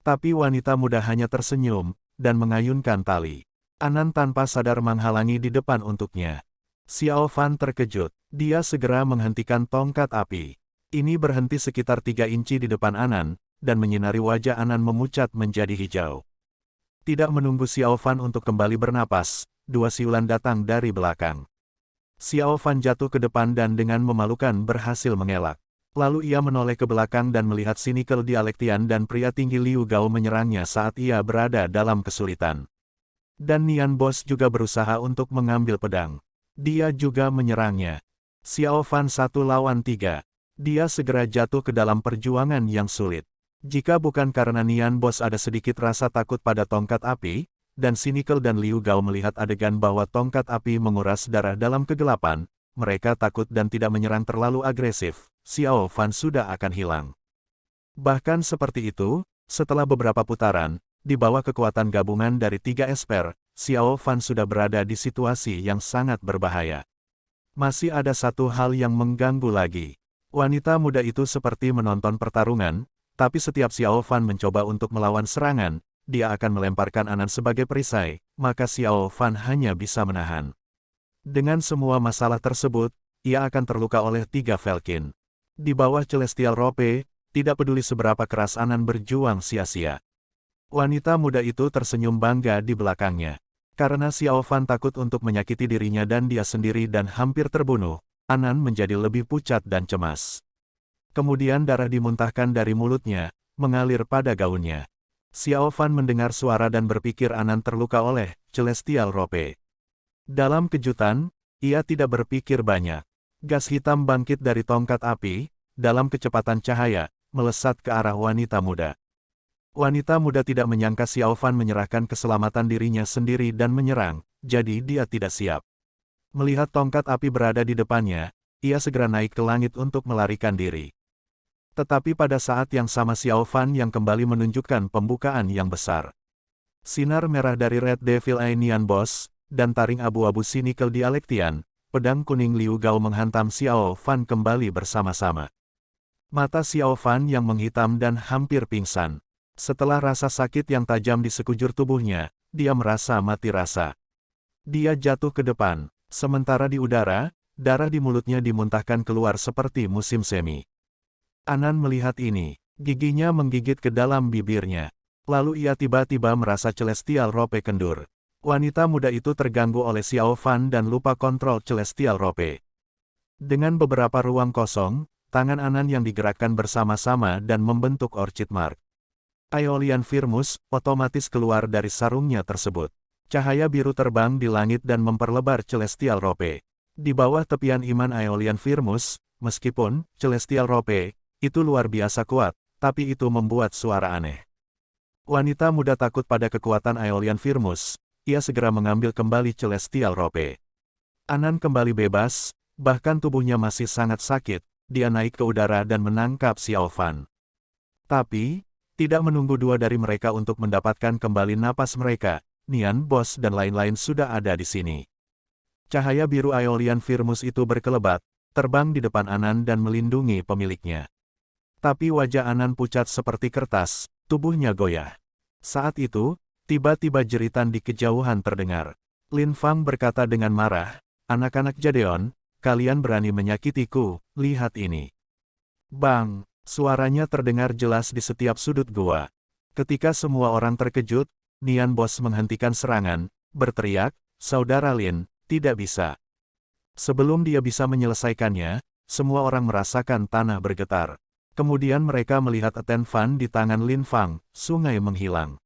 Tapi wanita muda hanya tersenyum, dan mengayunkan tali. Anan tanpa sadar menghalangi di depan untuknya. Xiao Fan terkejut, dia segera menghentikan tongkat api. Ini berhenti sekitar 3 inci di depan Anan, dan menyinari wajah Anan memucat menjadi hijau. Tidak menunggu Xiao Fan untuk kembali bernapas, 2 siulan datang dari belakang. Xiao Fan jatuh ke depan dan dengan memalukan berhasil mengelak. Lalu ia menoleh ke belakang dan melihat Cynical Dialektian dan pria tinggi Liu Gao menyerangnya saat ia berada dalam kesulitan. Dan Nian Bos juga berusaha untuk mengambil pedang. Dia juga menyerangnya. Xiao Fan 1 lawan 3. Dia segera jatuh ke dalam perjuangan yang sulit. Jika bukan karena Nian Bos ada sedikit rasa takut pada tongkat api, dan Cynical dan Liu Gao melihat adegan bahwa tongkat api menguras darah dalam kegelapan, mereka takut dan tidak menyerang terlalu agresif. Xiao Fan sudah akan hilang. Bahkan seperti itu, setelah beberapa putaran, di bawah kekuatan gabungan dari 3 esper, Xiao Fan sudah berada di situasi yang sangat berbahaya. Masih ada satu hal yang mengganggu lagi. Wanita muda itu seperti menonton pertarungan, tapi setiap Xiao Fan mencoba untuk melawan serangan, dia akan melemparkan Anan sebagai perisai, maka Xiao Fan hanya bisa menahan. Dengan semua masalah tersebut, ia akan terluka oleh 3 Velkin. Di bawah Celestial Robe, tidak peduli seberapa keras Anan berjuang sia-sia. Wanita muda itu tersenyum bangga di belakangnya. Karena Xiao Fan takut untuk menyakiti dirinya dan dia sendiri dan hampir terbunuh, Anan menjadi lebih pucat dan cemas. Kemudian darah dimuntahkan dari mulutnya, mengalir pada gaunnya. Xiao Fan mendengar suara dan berpikir Anan terluka oleh Celestial Robe. Dalam kejutan, ia tidak berpikir banyak. Gas hitam bangkit dari tongkat api, dalam kecepatan cahaya, melesat ke arah wanita muda. Wanita muda tidak menyangka Xiao Fan menyerahkan keselamatan dirinya sendiri dan menyerang, jadi dia tidak siap. Melihat tongkat api berada di depannya, ia segera naik ke langit untuk melarikan diri. Tetapi pada saat yang sama Xiao Fan yang kembali menunjukkan pembukaan yang besar. Sinar merah dari Red Devil Eye Nian Bos, dan taring abu-abu Cynical Dialektian, pedang kuning Liu Gao menghantam Xiao Fan kembali bersama-sama. Mata Xiao Fan yang menghitam dan hampir pingsan. Setelah rasa sakit yang tajam di sekujur tubuhnya, dia merasa mati rasa. Dia jatuh ke depan, sementara di udara, darah di mulutnya dimuntahkan keluar seperti musim semi. Anan melihat ini, giginya menggigit ke dalam bibirnya. Lalu ia tiba-tiba merasa Celestial Rope kendur. Wanita muda itu terganggu oleh Xiao Fan dan lupa kontrol Celestial Rope. Dengan beberapa ruang kosong, tangan Anan yang digerakkan bersama-sama dan membentuk Orchid Mark. Aeolian Firmus otomatis keluar dari sarungnya tersebut. Cahaya biru terbang di langit dan memperlebar Celestial Rope. Di bawah tepian iman Aeolian Firmus, meskipun Celestial Rope itu luar biasa kuat, tapi itu membuat suara aneh. Wanita muda takut pada kekuatan Aeolian Firmus. Ia segera mengambil kembali Celestial Rope. Anan kembali bebas, bahkan tubuhnya masih sangat sakit. Dia naik ke udara dan menangkap Xiao Fan. Tapi, tidak menunggu dua dari mereka untuk mendapatkan kembali napas mereka, Nian Bos dan lain-lain sudah ada di sini. Cahaya biru Aeolian Firmus itu berkelebat, terbang di depan Anan dan melindungi pemiliknya. Tapi wajah Anan pucat seperti kertas, tubuhnya goyah. Saat itu, tiba-tiba jeritan di kejauhan terdengar. Lin Fang berkata dengan marah, "Anak-anak Jadeon, kalian berani menyakitiku, lihat ini." Bang! Suaranya terdengar jelas di setiap sudut gua. Ketika semua orang terkejut, Nian Bos menghentikan serangan, berteriak, "Saudara Lin, tidak bisa." Sebelum dia bisa menyelesaikannya, semua orang merasakan tanah bergetar. Kemudian mereka melihat Eten Fan di tangan Lin Fang, sungai menghilang.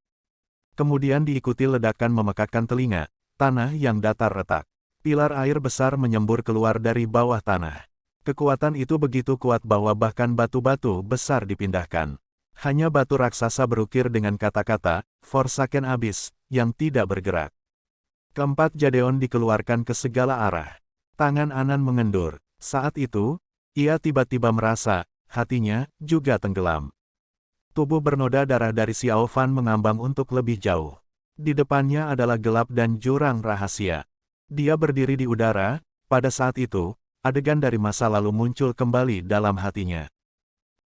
Kemudian diikuti ledakan memekakkan telinga, tanah yang datar retak. Pilar air besar menyembur keluar dari bawah tanah. Kekuatan itu begitu kuat bahwa bahkan batu-batu besar dipindahkan. Hanya batu raksasa berukir dengan kata-kata, "Forsaken Abyss," yang tidak bergerak. Keempat Jadeon dikeluarkan ke segala arah. Tangan Anan mengendur. Saat itu, ia tiba-tiba merasa, hatinya juga tenggelam. Tubuh bernoda darah dari Xiao Fan mengambang untuk lebih jauh. Di depannya adalah gelap dan jurang rahasia. Dia berdiri di udara, pada saat itu, adegan dari masa lalu muncul kembali dalam hatinya.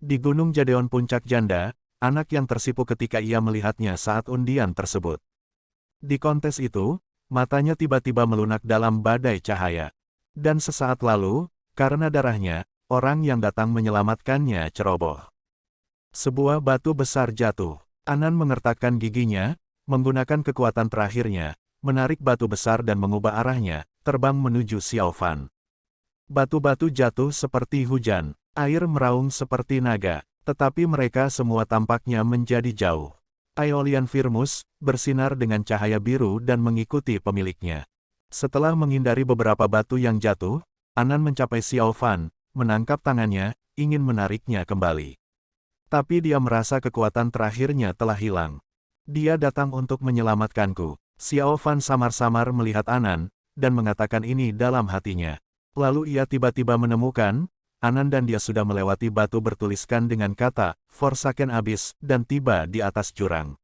Di Gunung Jadeon Puncak Janda, anak yang tersipu ketika ia melihatnya saat undian tersebut. Di kontes itu, matanya tiba-tiba melunak dalam badai cahaya. Dan sesaat lalu, karena darahnya, orang yang datang menyelamatkannya ceroboh. Sebuah batu besar jatuh. Anan mengertakkan giginya, menggunakan kekuatan terakhirnya, menarik batu besar dan mengubah arahnya, terbang menuju Xiao Fan. Batu-batu jatuh seperti hujan, air meraung seperti naga, tetapi mereka semua tampaknya menjadi jauh. Aeolian Firmus bersinar dengan cahaya biru dan mengikuti pemiliknya. Setelah menghindari beberapa batu yang jatuh, Anan mencapai Xiao Fan, menangkap tangannya, ingin menariknya kembali. Tapi dia merasa kekuatan terakhirnya telah hilang. Dia datang untuk menyelamatkanku. Xiao Fan samar-samar melihat Anan, dan mengatakan ini dalam hatinya. Lalu ia tiba-tiba menemukan, Anan dan dia sudah melewati batu bertuliskan dengan kata, "Forsaken Abyss," dan tiba di atas jurang.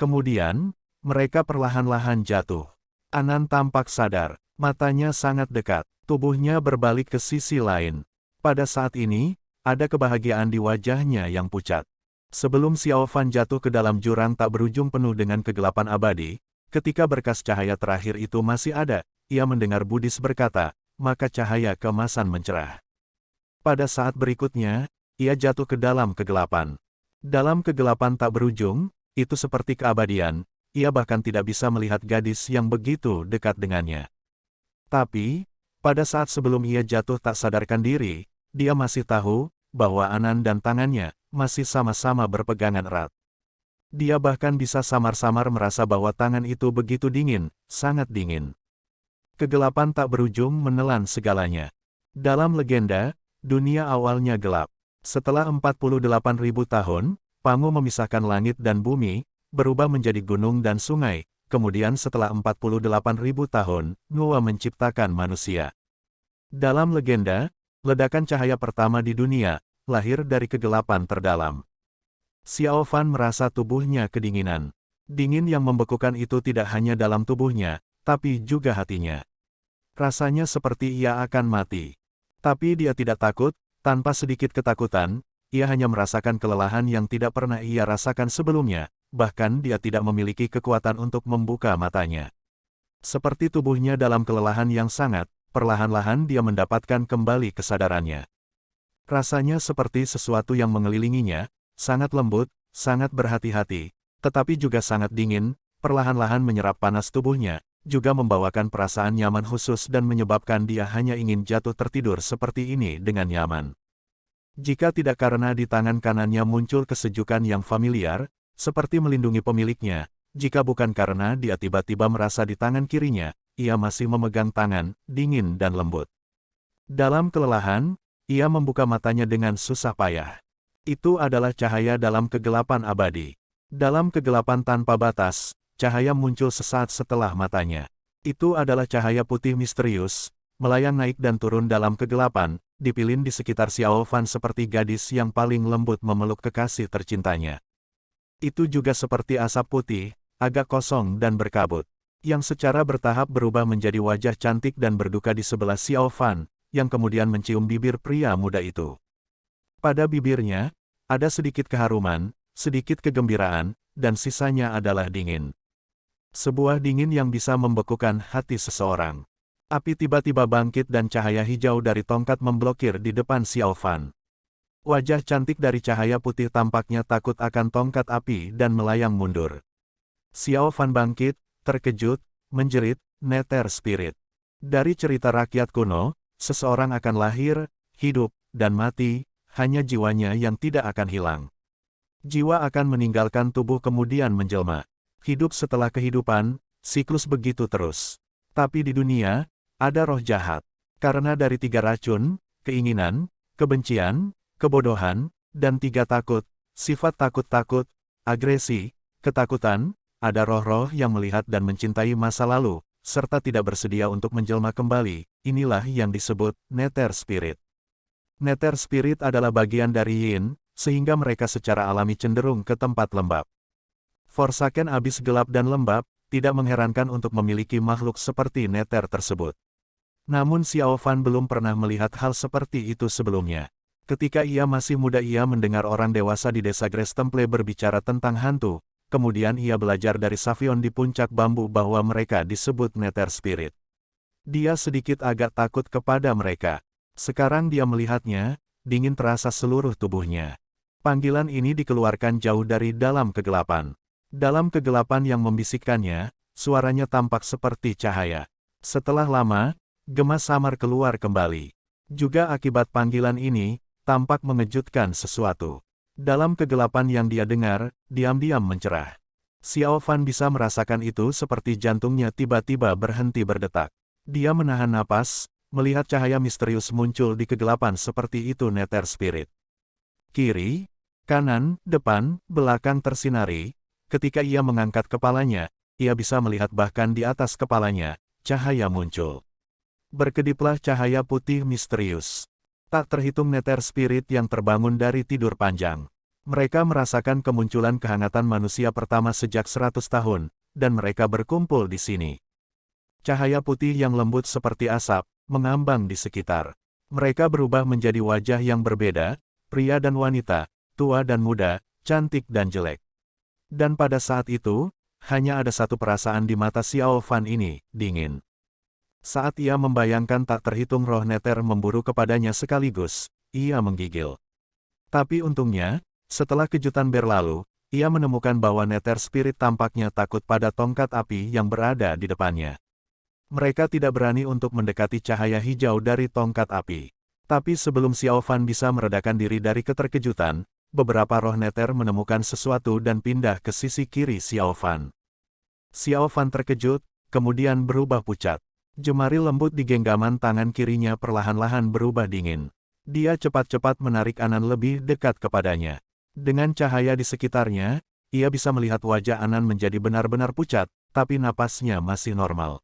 Kemudian, mereka perlahan-lahan jatuh. Anan tampak sadar, matanya sangat dekat, tubuhnya berbalik ke sisi lain. Pada saat ini, ada kebahagiaan di wajahnya yang pucat. Sebelum Xiao Fan jatuh ke dalam jurang tak berujung penuh dengan kegelapan abadi, ketika berkas cahaya terakhir itu masih ada, ia mendengar Buddhis berkata, maka cahaya keemasan mencerah. Pada saat berikutnya, ia jatuh ke dalam kegelapan. Dalam kegelapan tak berujung, itu seperti keabadian, ia bahkan tidak bisa melihat gadis yang begitu dekat dengannya. Tapi, pada saat sebelum ia jatuh tak sadarkan diri, dia masih tahu bahwa Anan dan tangannya masih sama-sama berpegangan erat. Dia bahkan bisa samar-samar merasa bahwa tangan itu begitu dingin, sangat dingin. Kegelapan tak berujung menelan segalanya. Dalam legenda, dunia awalnya gelap. Setelah 48.000 tahun, Pangu memisahkan langit dan bumi, berubah menjadi gunung dan sungai. Kemudian setelah 48.000 tahun, Nuwa menciptakan manusia. Dalam legenda, ledakan cahaya pertama di dunia, lahir dari kegelapan terdalam. Xiao Fan merasa tubuhnya kedinginan. Dingin yang membekukan itu tidak hanya dalam tubuhnya, tapi juga hatinya. Rasanya seperti ia akan mati. Tapi dia tidak takut, tanpa sedikit ketakutan, ia hanya merasakan kelelahan yang tidak pernah ia rasakan sebelumnya, bahkan dia tidak memiliki kekuatan untuk membuka matanya. Seperti tubuhnya dalam kelelahan yang sangat, perlahan-lahan dia mendapatkan kembali kesadarannya. Rasanya seperti sesuatu yang mengelilinginya, sangat lembut, sangat berhati-hati, tetapi juga sangat dingin, perlahan-lahan menyerap panas tubuhnya, juga membawakan perasaan nyaman khusus dan menyebabkan dia hanya ingin jatuh tertidur seperti ini dengan nyaman. Jika tidak karena di tangan kanannya muncul kesejukan yang familiar, seperti melindungi pemiliknya, jika bukan karena dia tiba-tiba merasa di tangan kirinya, ia masih memegang tangan, dingin dan lembut. Dalam kelelahan, ia membuka matanya dengan susah payah. Itu adalah cahaya dalam kegelapan abadi. Dalam kegelapan tanpa batas, cahaya muncul sesaat setelah matanya. Itu adalah cahaya putih misterius, melayang naik dan turun dalam kegelapan, dipilin di sekitar Xiao Fan seperti gadis yang paling lembut memeluk kekasih tercintanya. Itu juga seperti asap putih, agak kosong dan berkabut, yang secara bertahap berubah menjadi wajah cantik dan berduka di sebelah Xiao Fan, yang kemudian mencium bibir pria muda itu. Pada bibirnya, ada sedikit keharuman, sedikit kegembiraan, dan sisanya adalah dingin. Sebuah dingin yang bisa membekukan hati seseorang. Api tiba-tiba bangkit dan cahaya hijau dari tongkat memblokir di depan Xiao Fan. Wajah cantik dari cahaya putih tampaknya takut akan tongkat api dan melayang mundur. Xiao Fan bangkit, terkejut, menjerit, "Nether Spirit." Dari cerita rakyat kuno, seseorang akan lahir, hidup, dan mati, hanya jiwanya yang tidak akan hilang. Jiwa akan meninggalkan tubuh kemudian menjelma. Hidup setelah kehidupan, siklus begitu terus. Tapi di dunia, ada roh jahat. Karena dari 3 racun, keinginan, kebencian, kebodohan, dan 3 takut, sifat takut-takut, agresi, ketakutan, ada roh-roh yang melihat dan mencintai masa lalu, serta tidak bersedia untuk menjelma kembali. Inilah yang disebut Nether Spirit. Nether Spirit adalah bagian dari Yin, sehingga mereka secara alami cenderung ke tempat lembab. Forsaken abis gelap dan lembab, tidak mengherankan untuk memiliki makhluk seperti Nether tersebut. Namun Xiao Fan belum pernah melihat hal seperti itu sebelumnya. Ketika ia masih muda ia mendengar orang dewasa di desa Grace Temple berbicara tentang hantu, kemudian ia belajar dari Savion di puncak bambu bahwa mereka disebut Nether Spirit. Dia sedikit agak takut kepada mereka. Sekarang dia melihatnya, dingin terasa seluruh tubuhnya. Panggilan ini dikeluarkan jauh dari dalam kegelapan. Dalam kegelapan yang membisikkannya, suaranya tampak seperti cahaya. Setelah lama, gemas samar keluar kembali. Juga akibat panggilan ini, tampak mengejutkan sesuatu. Dalam kegelapan yang dia dengar, diam-diam mencerah. Xiao Fan bisa merasakan itu seperti jantungnya tiba-tiba berhenti berdetak. Dia menahan napas, melihat cahaya misterius muncul di kegelapan seperti itu Nether Spirit. Kiri, kanan, depan, belakang tersinari. Ketika ia mengangkat kepalanya, ia bisa melihat bahkan di atas kepalanya, cahaya muncul. Berkediplah cahaya putih misterius. Tak terhitung Nether Spirit yang terbangun dari tidur panjang. Mereka merasakan kemunculan kehangatan manusia pertama sejak 100 tahun, dan mereka berkumpul di sini. Cahaya putih yang lembut seperti asap, mengambang di sekitar. Mereka berubah menjadi wajah yang berbeda, pria dan wanita, tua dan muda, cantik dan jelek. Dan pada saat itu, hanya ada satu perasaan di mata Xiao Fan ini, dingin. Saat ia membayangkan tak terhitung roh Nether memburu kepadanya sekaligus, ia menggigil. Tapi untungnya, setelah kejutan berlalu, ia menemukan bahwa Nether Spirit tampaknya takut pada tongkat api yang berada di depannya. Mereka tidak berani untuk mendekati cahaya hijau dari tongkat api. Tapi sebelum Xiao Fan bisa meredakan diri dari keterkejutan, beberapa roh Nether menemukan sesuatu dan pindah ke sisi kiri Xiao Fan. Xiao Fan terkejut, kemudian berubah pucat. Jemari lembut di genggaman tangan kirinya perlahan-lahan berubah dingin. Dia cepat-cepat menarik Anan lebih dekat kepadanya. Dengan cahaya di sekitarnya, ia bisa melihat wajah Anan menjadi benar-benar pucat, tapi napasnya masih normal.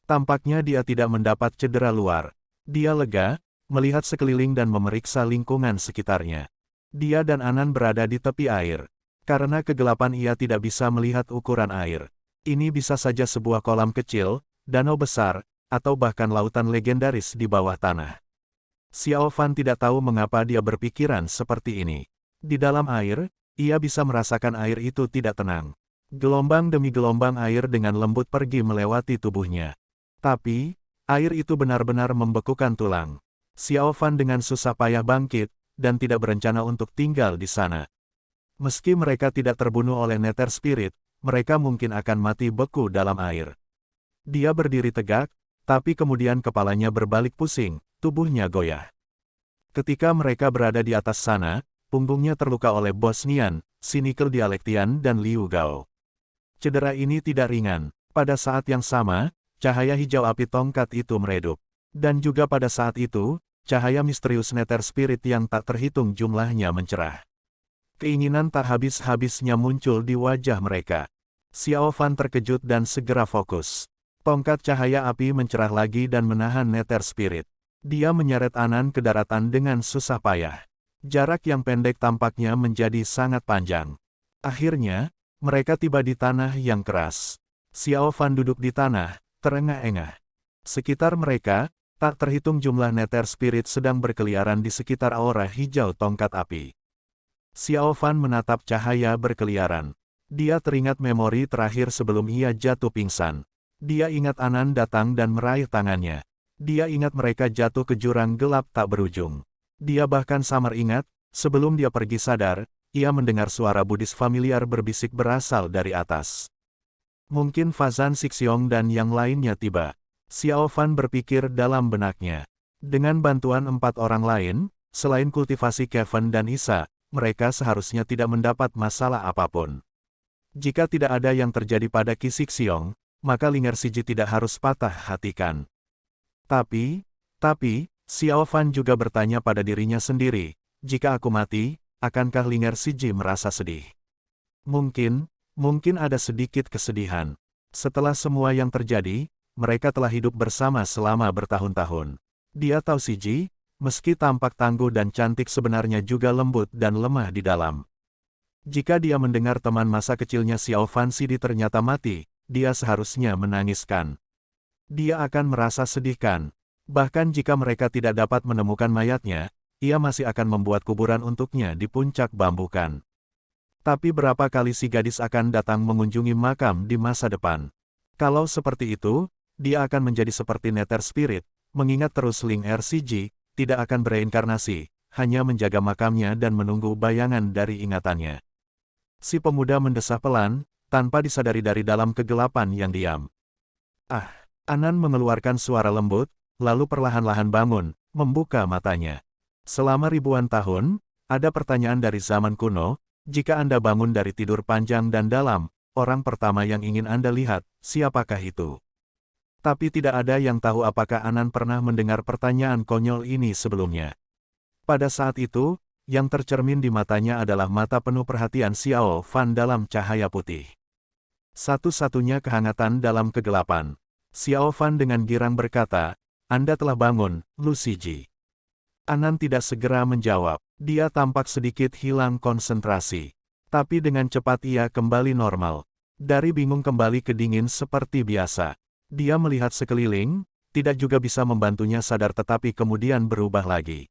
Tampaknya dia tidak mendapat cedera luar. Dia lega, melihat sekeliling dan memeriksa lingkungan sekitarnya. Dia dan Anan berada di tepi air. Karena kegelapan ia tidak bisa melihat ukuran air. Ini bisa saja sebuah kolam kecil, danau besar, atau bahkan lautan legendaris di bawah tanah. Xiao Fan tidak tahu mengapa dia berpikiran seperti ini. Di dalam air, ia bisa merasakan air itu tidak tenang. Gelombang demi gelombang air dengan lembut pergi melewati tubuhnya. Tapi, air itu benar-benar membekukan tulang. Xiao Fan dengan susah payah bangkit, dan tidak berencana untuk tinggal di sana. Meski mereka tidak terbunuh oleh Nether Spirit, mereka mungkin akan mati beku dalam air. Dia berdiri tegak, tapi kemudian kepalanya berbalik pusing, tubuhnya goyah. Ketika mereka berada di atas sana, punggungnya terluka oleh Bosnian, Cynical Dialektian dan Liu Gao. Cedera ini tidak ringan. Pada saat yang sama, cahaya hijau api tongkat itu meredup. Dan juga pada saat itu, cahaya misterius Nether Spirit yang tak terhitung jumlahnya mencerah. Keinginan tak habis-habisnya muncul di wajah mereka. Xiao Fan terkejut dan segera fokus. Tongkat cahaya api mencerah lagi dan menahan Nether Spirit. Dia menyeret Anan ke daratan dengan susah payah. Jarak yang pendek tampaknya menjadi sangat panjang. Akhirnya, mereka tiba di tanah yang keras. Xiao Fan duduk di tanah, terengah-engah. Sekitar mereka, tak terhitung jumlah Nether Spirit sedang berkeliaran di sekitar aura hijau tongkat api. Xiao Fan menatap cahaya berkeliaran. Dia teringat memori terakhir sebelum ia jatuh pingsan. Dia ingat Anan datang dan meraih tangannya. Dia ingat mereka jatuh ke jurang gelap tak berujung. Dia bahkan samar ingat, sebelum dia pergi sadar, ia mendengar suara Buddhis familiar berbisik berasal dari atas. Mungkin Fazan Xixiong dan yang lainnya tiba. Xiao Fan berpikir dalam benaknya. Dengan bantuan 4 orang lain, selain kultivasi Kevin dan Isa, mereka seharusnya tidak mendapat masalah apapun. Jika tidak ada yang terjadi pada Qi Xixiong, maka Linger Siji tidak harus patah hatikan. Tapi, Xiao Fan juga bertanya pada dirinya sendiri, jika aku mati, akankah Linger Siji merasa sedih? Mungkin ada sedikit kesedihan. Setelah semua yang terjadi, mereka telah hidup bersama selama bertahun-tahun. Dia tahu Siji, meski tampak tangguh dan cantik sebenarnya juga lembut dan lemah di dalam. Jika dia mendengar teman masa kecilnya Xiao Fan Sidi ternyata mati, dia seharusnya menangiskan. Dia akan merasa sedihkan. Bahkan jika mereka tidak dapat menemukan mayatnya, ia masih akan membuat kuburan untuknya di puncak bambukan. Tapi berapa kali si gadis akan datang mengunjungi makam di masa depan? Kalau seperti itu, dia akan menjadi seperti Nether Spirit, mengingat terus Linger Siji, tidak akan bereinkarnasi, hanya menjaga makamnya dan menunggu bayangan dari ingatannya. Si pemuda mendesah pelan, tanpa disadari dari dalam kegelapan yang diam. Ah! Anan mengeluarkan suara lembut, lalu perlahan-lahan bangun, membuka matanya. Selama ribuan tahun, ada pertanyaan dari zaman kuno, jika Anda bangun dari tidur panjang dan dalam, orang pertama yang ingin Anda lihat, siapakah itu? Tapi tidak ada yang tahu apakah Anan pernah mendengar pertanyaan konyol ini sebelumnya. Pada saat itu, yang tercermin di matanya adalah mata penuh perhatian Xiao Fan dalam cahaya putih. Satu-satunya kehangatan dalam kegelapan. Xiao Fan dengan girang berkata, Anda telah bangun, Lu Siji. Anan tidak segera menjawab. Dia tampak sedikit hilang konsentrasi. Tapi dengan cepat ia kembali normal. Dari bingung kembali ke dingin seperti biasa. Dia melihat sekeliling, tidak juga bisa membantunya sadar tetapi kemudian berubah lagi.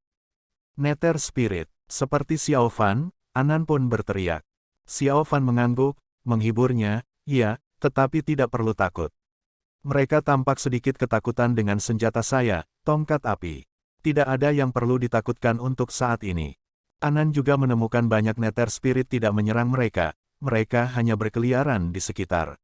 Nether Spirit, seperti Xiao Fan, Anan pun berteriak. Xiao Fan mengangguk, menghiburnya, ya, tetapi tidak perlu takut. Mereka tampak sedikit ketakutan dengan senjata saya, tongkat api. Tidak ada yang perlu ditakutkan untuk saat ini. Anan juga menemukan banyak Nether Spirit tidak menyerang mereka, mereka hanya berkeliaran di sekitar.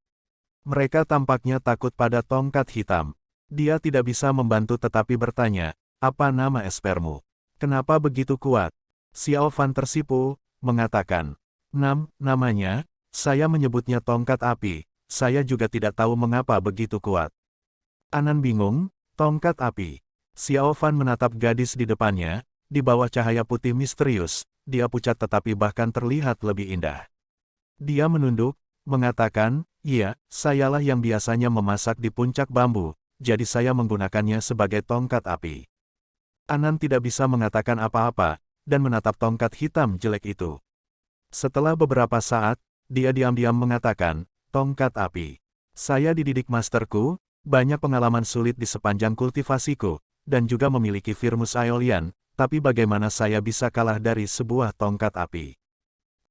Mereka tampaknya takut pada tongkat hitam. Dia tidak bisa membantu tetapi bertanya, apa nama espermu? Kenapa begitu kuat? Xiao Fan tersipu, mengatakan, namanya, saya menyebutnya tongkat api. Saya juga tidak tahu mengapa begitu kuat. Anan bingung, tongkat api. Xiao Fan menatap gadis di depannya, di bawah cahaya putih misterius, dia pucat tetapi bahkan terlihat lebih indah. Dia menunduk, mengatakan, iya, sayalah yang biasanya memasak di puncak bambu, jadi saya menggunakannya sebagai tongkat api. Anan tidak bisa mengatakan apa-apa, dan menatap tongkat hitam jelek itu. Setelah beberapa saat, dia diam-diam mengatakan, tongkat api. Saya dididik masterku, banyak pengalaman sulit di sepanjang kultivasiku, dan juga memiliki Firmus Aeolian, tapi bagaimana saya bisa kalah dari sebuah tongkat api?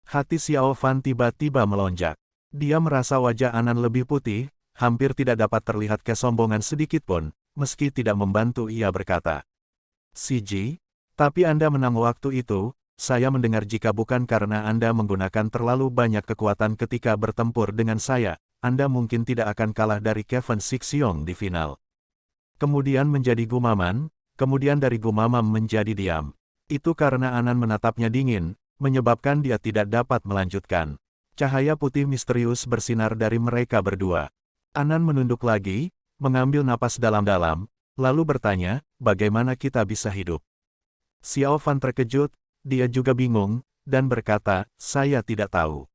Hati Xiao Fan tiba-tiba melonjak. Dia merasa wajah Anan lebih putih, hampir tidak dapat terlihat kesombongan sedikitpun, meski tidak membantu ia berkata. "Siji, tapi Anda menang waktu itu, saya mendengar jika bukan karena Anda menggunakan terlalu banyak kekuatan ketika bertempur dengan saya, Anda mungkin tidak akan kalah dari Kevin Sixiong di final." Kemudian menjadi gumaman, kemudian dari gumamam menjadi diam. Itu karena Anan menatapnya dingin, menyebabkan dia tidak dapat melanjutkan. Cahaya putih misterius bersinar dari mereka berdua. Anan menunduk lagi, mengambil napas dalam-dalam, lalu bertanya, bagaimana kita bisa hidup? Xiao Fan terkejut, dia juga bingung, dan berkata, saya tidak tahu.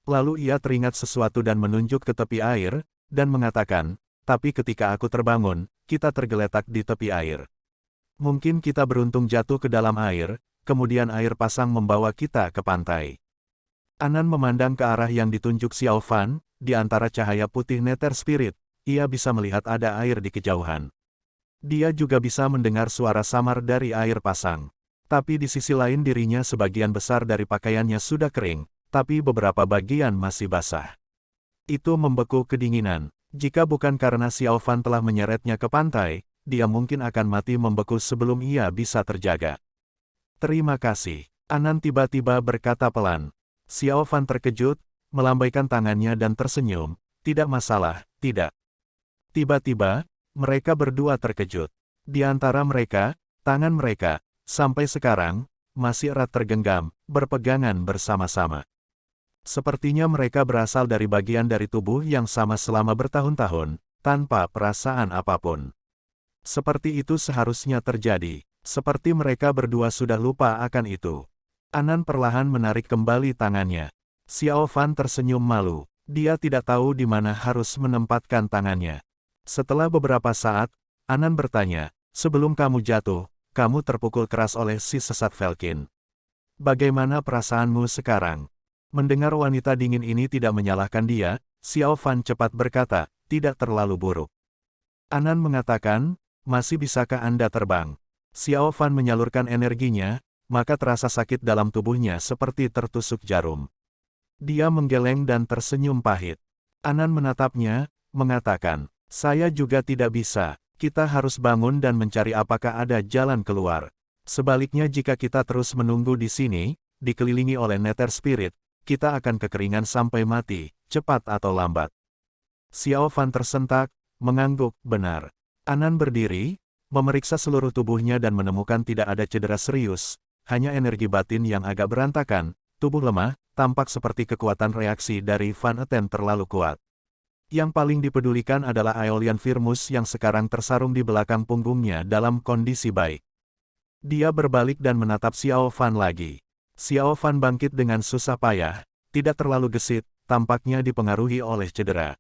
Lalu ia teringat sesuatu dan menunjuk ke tepi air, dan mengatakan, tapi ketika aku terbangun, kita tergeletak di tepi air. Mungkin kita beruntung jatuh ke dalam air, kemudian air pasang membawa kita ke pantai. Anan memandang ke arah yang ditunjuk Xiao Fan, di antara cahaya putih Nether Spirit, ia bisa melihat ada air di kejauhan. Dia juga bisa mendengar suara samar dari air pasang. Tapi di sisi lain dirinya sebagian besar dari pakaiannya sudah kering, tapi beberapa bagian masih basah. Itu membeku kedinginan. Jika bukan karena Xiao Fan telah menyeretnya ke pantai, dia mungkin akan mati membeku sebelum ia bisa terjaga. Terima kasih. Anan tiba-tiba berkata pelan. Xiao Fan terkejut, melambaikan tangannya dan tersenyum. Tidak masalah, tidak. Tiba-tiba, mereka berdua terkejut. Di antara mereka, tangan mereka, sampai sekarang, masih erat tergenggam, berpegangan bersama-sama. Sepertinya mereka berasal dari bagian dari tubuh yang sama selama bertahun-tahun, tanpa perasaan apapun. Seperti itu seharusnya terjadi, seperti mereka berdua sudah lupa akan itu. Anan perlahan menarik kembali tangannya. Xiao Fan tersenyum malu, dia tidak tahu di mana harus menempatkan tangannya. Setelah beberapa saat, Anan bertanya, sebelum kamu jatuh, kamu terpukul keras oleh si sesat Velkin. Bagaimana perasaanmu sekarang? Mendengar wanita dingin ini tidak menyalahkan dia, Xiao Fan cepat berkata, tidak terlalu buruk. Anan mengatakan, masih bisakah Anda terbang? Xiao Fan menyalurkan energinya, maka terasa sakit dalam tubuhnya seperti tertusuk jarum. Dia menggeleng dan tersenyum pahit. Anan menatapnya, mengatakan, saya juga tidak bisa, kita harus bangun dan mencari apakah ada jalan keluar. Sebaliknya jika kita terus menunggu di sini, dikelilingi oleh Nether Spirit, kita akan kekeringan sampai mati, cepat atau lambat. Xiao Fan tersentak, mengangguk, benar. Anan berdiri, memeriksa seluruh tubuhnya dan menemukan tidak ada cedera serius, hanya energi batin yang agak berantakan, tubuh lemah, tampak seperti kekuatan reaksi dari Van Etten terlalu kuat. Yang paling dipedulikan adalah Aeolian Firmus yang sekarang tersarung di belakang punggungnya dalam kondisi baik. Dia berbalik dan menatap Xiao Fan lagi. Xiao Fan bangkit dengan susah payah, tidak terlalu gesit, tampaknya dipengaruhi oleh cedera.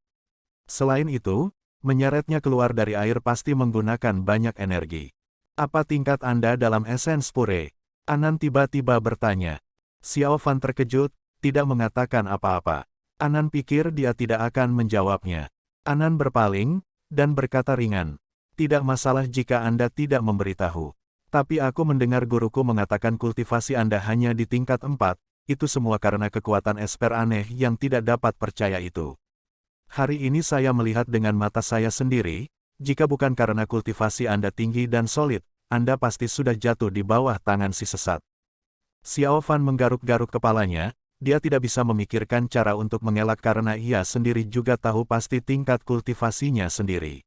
Selain itu, menyeretnya keluar dari air pasti menggunakan banyak energi. Apa tingkat Anda dalam Essence Pure? Anan tiba-tiba bertanya. Xiao Fan terkejut, tidak mengatakan apa-apa. Anan pikir dia tidak akan menjawabnya. Anan berpaling, dan berkata ringan. Tidak masalah jika Anda tidak memberitahu. Tapi aku mendengar guruku mengatakan kultivasi Anda hanya di tingkat 4, itu semua karena kekuatan esper aneh yang tidak dapat percaya itu. Hari ini saya melihat dengan mata saya sendiri, jika bukan karena kultivasi Anda tinggi dan solid, Anda pasti sudah jatuh di bawah tangan si sesat. Xiao Fan menggaruk-garuk kepalanya, dia tidak bisa memikirkan cara untuk mengelak karena ia sendiri juga tahu pasti tingkat kultivasinya sendiri.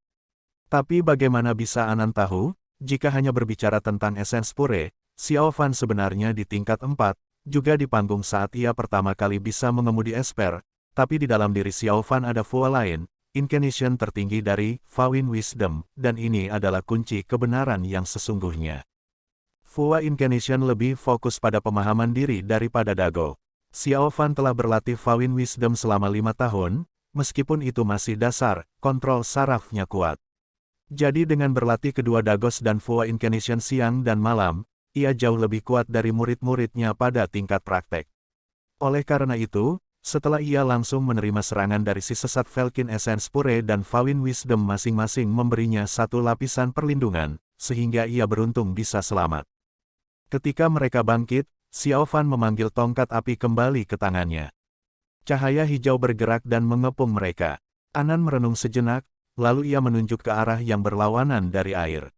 Tapi bagaimana bisa Anan tahu? Jika hanya berbicara tentang Essence Pure, Xiao Fan sebenarnya di tingkat 4, juga di panggung saat ia pertama kali bisa mengemudi esper, tapi di dalam diri Xiao Fan ada Fua lain, incarnation tertinggi dari Fawin Wisdom, dan ini adalah kunci kebenaran yang sesungguhnya. Fua Incarnation lebih fokus pada pemahaman diri daripada Dago. Xiao Fan telah berlatih Fawin Wisdom selama 5 tahun, meskipun itu masih dasar, kontrol sarafnya kuat. Jadi dengan berlatih kedua Dagos dan Fua Incarnation siang dan malam, ia jauh lebih kuat dari murid-muridnya pada tingkat praktek. Oleh karena itu, setelah ia langsung menerima serangan dari si sesat Velkin Essence Pure dan Fawin Wisdom masing-masing memberinya satu lapisan perlindungan, sehingga ia beruntung bisa selamat. Ketika mereka bangkit, Xiao Fan memanggil tongkat api kembali ke tangannya. Cahaya hijau bergerak dan mengepung mereka. Anan merenung sejenak, lalu ia menunjuk ke arah yang berlawanan dari air.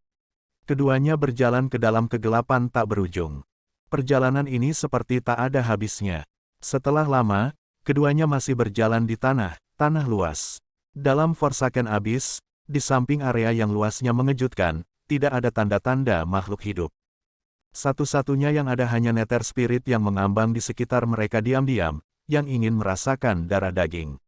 Keduanya berjalan ke dalam kegelapan tak berujung. Perjalanan ini seperti tak ada habisnya. Setelah lama, keduanya masih berjalan di tanah luas. Dalam Forsaken Abyss, di samping area yang luasnya mengejutkan, tidak ada tanda-tanda makhluk hidup. Satu-satunya yang ada hanya Nether Spirit yang mengambang di sekitar mereka diam-diam, yang ingin merasakan darah daging.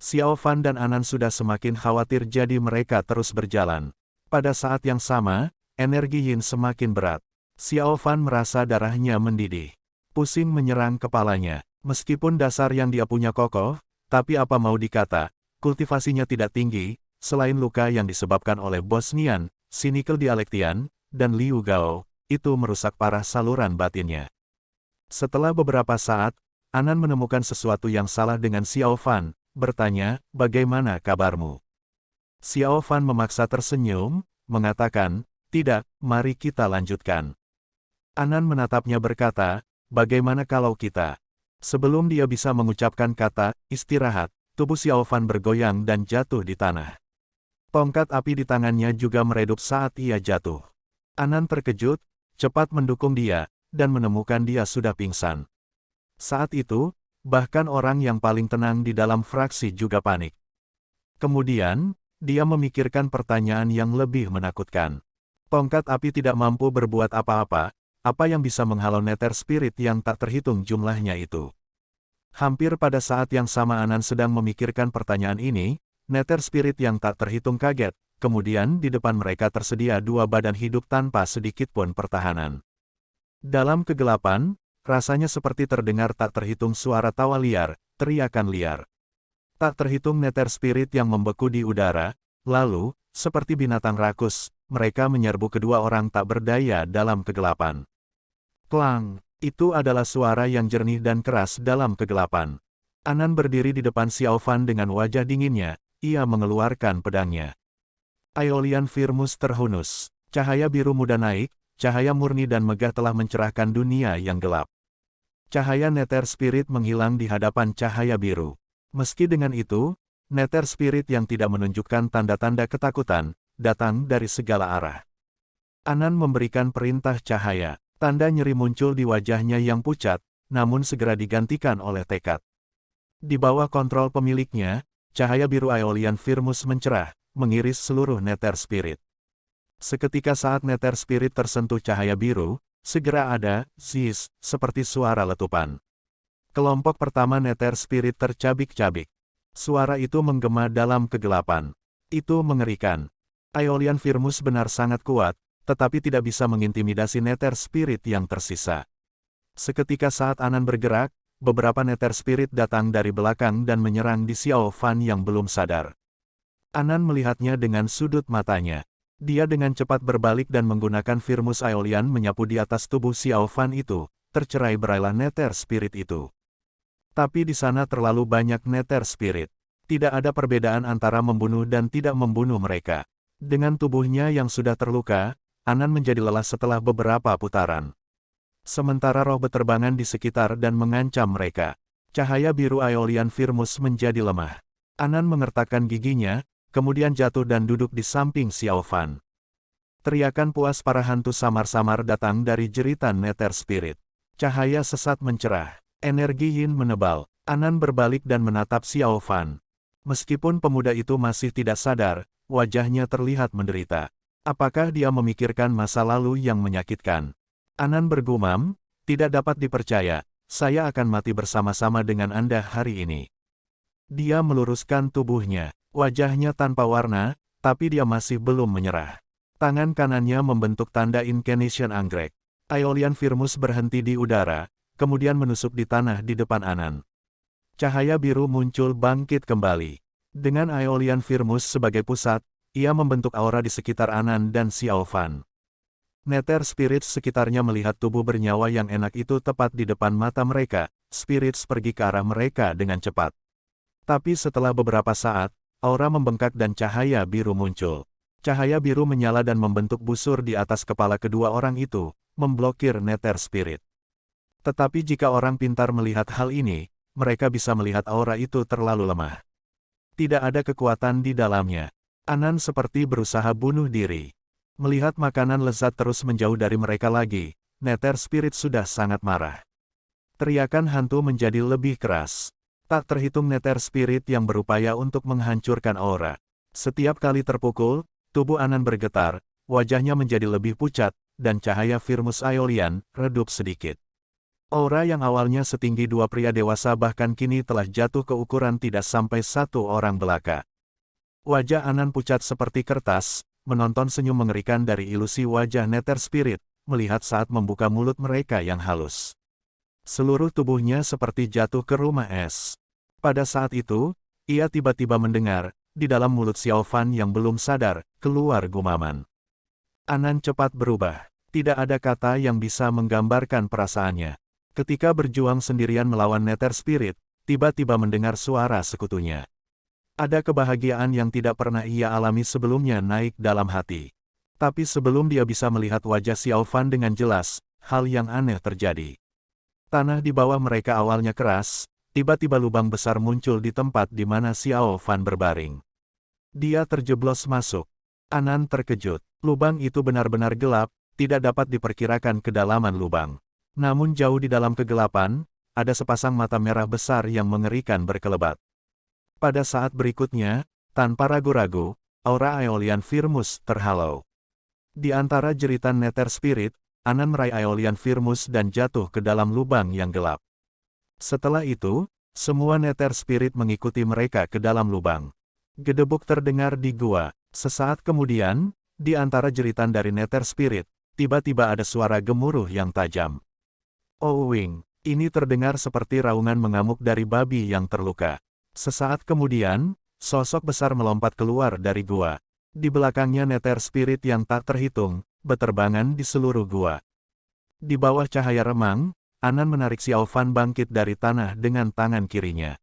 Xiao Fan dan Anan sudah semakin khawatir jadi mereka terus berjalan. Pada saat yang sama, energi Yin semakin berat. Xiao Fan merasa darahnya mendidih. Pusing menyerang kepalanya. Meskipun dasar yang dia punya kokoh, tapi apa mau dikata, kultivasinya tidak tinggi, selain luka yang disebabkan oleh Bosnian, Cynical Dialektian, dan Liu Gao, itu merusak parah saluran batinnya. Setelah beberapa saat, Anan menemukan sesuatu yang salah dengan Xiao Fan, bertanya, "Bagaimana kabarmu?" Xiao Fan memaksa tersenyum, mengatakan, "Tidak, mari kita lanjutkan." Anan menatapnya berkata, "Bagaimana kalau kita?" Sebelum dia bisa mengucapkan kata istirahat, tubuh Xiao Fan bergoyang dan jatuh di tanah. Tongkat api di tangannya juga meredup saat ia jatuh. Anan terkejut, cepat mendukung dia, dan menemukan dia sudah pingsan. Saat itu, bahkan orang yang paling tenang di dalam fraksi juga panik. Kemudian, dia memikirkan pertanyaan yang lebih menakutkan. Tongkat api tidak mampu berbuat apa-apa, apa yang bisa menghalau Nether Spirit yang tak terhitung jumlahnya itu? Hampir pada saat yang sama Anan sedang memikirkan pertanyaan ini, Nether Spirit yang tak terhitung kaget, kemudian di depan mereka tersedia dua badan hidup tanpa sedikit pun pertahanan. Dalam kegelapan, rasanya seperti terdengar tak terhitung suara tawa liar, teriakan liar. Tak terhitung Nether Spirit yang membeku di udara, lalu, seperti binatang rakus, mereka menyerbu kedua orang tak berdaya dalam kegelapan. Klang, itu adalah suara yang jernih dan keras dalam kegelapan. Anan berdiri di depan Xiao Fan dengan wajah dinginnya, ia mengeluarkan pedangnya. Aeolian Firmus terhunus, cahaya biru muda naik, cahaya murni dan megah telah mencerahkan dunia yang gelap. Cahaya Nether Spirit menghilang di hadapan cahaya biru. Meski dengan itu, Nether Spirit yang tidak menunjukkan tanda-tanda ketakutan, datang dari segala arah. Anan memberikan perintah cahaya. Tanda nyeri muncul di wajahnya yang pucat, namun segera digantikan oleh tekad. Di bawah kontrol pemiliknya, cahaya biru Aeolian Firmus mencerah, mengiris seluruh Nether Spirit. Seketika saat Nether Spirit tersentuh cahaya biru, segera ada zis, seperti suara letupan. Kelompok pertama Nether Spirit tercabik-cabik. Suara itu menggema dalam kegelapan. Itu mengerikan. Aeolian Firmus benar sangat kuat, tetapi tidak bisa mengintimidasi Nether Spirit yang tersisa. Seketika saat Anan bergerak, beberapa Nether Spirit datang dari belakang dan menyerang di Xiao Fan yang belum sadar. Anan melihatnya dengan sudut matanya. Dia dengan cepat berbalik dan menggunakan Firmus Aeolian menyapu di atas tubuh Xiao Fan itu, tercerai-berailah Nether Spirit itu. Tapi di sana terlalu banyak Nether Spirit. Tidak ada perbedaan antara membunuh dan tidak membunuh mereka. Dengan tubuhnya yang sudah terluka, Anan menjadi lelah setelah beberapa putaran. Sementara roh beterbangan di sekitar dan mengancam mereka. Cahaya biru Aeolian Firmus menjadi lemah. Anan mengertakkan giginya, kemudian jatuh dan duduk di samping Xiao Fan. Teriakan puas para hantu samar-samar datang dari jeritan Nether Spirit. Cahaya sesat mencerah. Energi Yin menebal. Anan berbalik dan menatap Xiao Fan. Meskipun pemuda itu masih tidak sadar, wajahnya terlihat menderita. Apakah dia memikirkan masa lalu yang menyakitkan? Anan bergumam, tidak dapat dipercaya, saya akan mati bersama-sama dengan Anda hari ini. Dia meluruskan tubuhnya, wajahnya tanpa warna, tapi dia masih belum menyerah. Tangan kanannya membentuk tanda Incarnation Anggrek. Aeolian Firmus berhenti di udara, kemudian menusuk di tanah di depan Anan. Cahaya biru muncul bangkit kembali. Dengan Aeolian Firmus sebagai pusat, ia membentuk aura di sekitar Anan dan Xiao Fan. Nether Spirits sekitarnya melihat tubuh bernyawa yang enak itu tepat di depan mata mereka. Spirits pergi ke arah mereka dengan cepat. Tapi setelah beberapa saat, aura membengkak dan cahaya biru muncul. Cahaya biru menyala dan membentuk busur di atas kepala kedua orang itu, memblokir Nether Spirit. Tetapi jika orang pintar melihat hal ini, mereka bisa melihat aura itu terlalu lemah. Tidak ada kekuatan di dalamnya. Anan seperti berusaha bunuh diri. Melihat makanan lezat terus menjauh dari mereka lagi, Nether Spirit sudah sangat marah. Teriakan hantu menjadi lebih keras. Tak terhitung Nether Spirit yang berupaya untuk menghancurkan aura. Setiap kali terpukul, tubuh Anan bergetar, wajahnya menjadi lebih pucat, dan cahaya Firmus Aeolian redup sedikit. Aura yang awalnya setinggi dua pria dewasa bahkan kini telah jatuh ke ukuran tidak sampai satu orang belaka. Wajah Anan pucat seperti kertas, menonton senyum mengerikan dari ilusi wajah Nether Spirit, melihat saat membuka mulut mereka yang halus. Seluruh tubuhnya seperti jatuh ke rumah es. Pada saat itu, ia tiba-tiba mendengar, di dalam mulut Xiao Fan yang belum sadar, keluar gumaman. Anan cepat berubah. Tidak ada kata yang bisa menggambarkan perasaannya. Ketika berjuang sendirian melawan Nether Spirit, tiba-tiba mendengar suara sekutunya. Ada kebahagiaan yang tidak pernah ia alami sebelumnya naik dalam hati. Tapi sebelum dia bisa melihat wajah Xiao Fan dengan jelas, hal yang aneh terjadi. Tanah di bawah mereka awalnya keras, tiba-tiba lubang besar muncul di tempat di mana Xiao Fan berbaring. Dia terjeblos masuk. Anan terkejut. Lubang itu benar-benar gelap, tidak dapat diperkirakan kedalaman lubang. Namun jauh di dalam kegelapan, ada sepasang mata merah besar yang mengerikan berkelebat. Pada saat berikutnya, tanpa ragu-ragu, aura Aeolian Firmus terhalau. Di antara jeritan Nether Spirit, Anan meraih Aeolian Firmus dan jatuh ke dalam lubang yang gelap. Setelah itu, semua Nether Spirit mengikuti mereka ke dalam lubang. Gedebuk terdengar di gua. Sesaat kemudian, di antara jeritan dari Nether Spirit, tiba-tiba ada suara gemuruh yang tajam. Oh Wing, ini terdengar seperti raungan mengamuk dari babi yang terluka. Sesaat kemudian, sosok besar melompat keluar dari gua. Di belakangnya Nether Spirit yang tak terhitung, beterbangan di seluruh gua. Di bawah cahaya remang, Anan menarik Xiao Fan bangkit dari tanah dengan tangan kirinya.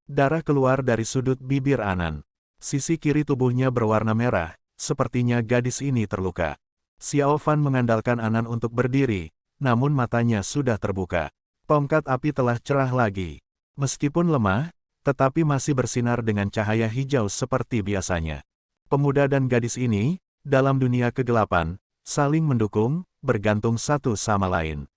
Darah keluar dari sudut bibir Anan. Sisi kiri tubuhnya berwarna merah, sepertinya gadis ini terluka. Xiao Fan mengandalkan Anan untuk berdiri, namun matanya sudah terbuka. Tongkat api telah cerah lagi. Meskipun lemah, tetapi masih bersinar dengan cahaya hijau seperti biasanya. Pemuda dan gadis ini, dalam dunia kegelapan, saling mendukung, bergantung satu sama lain.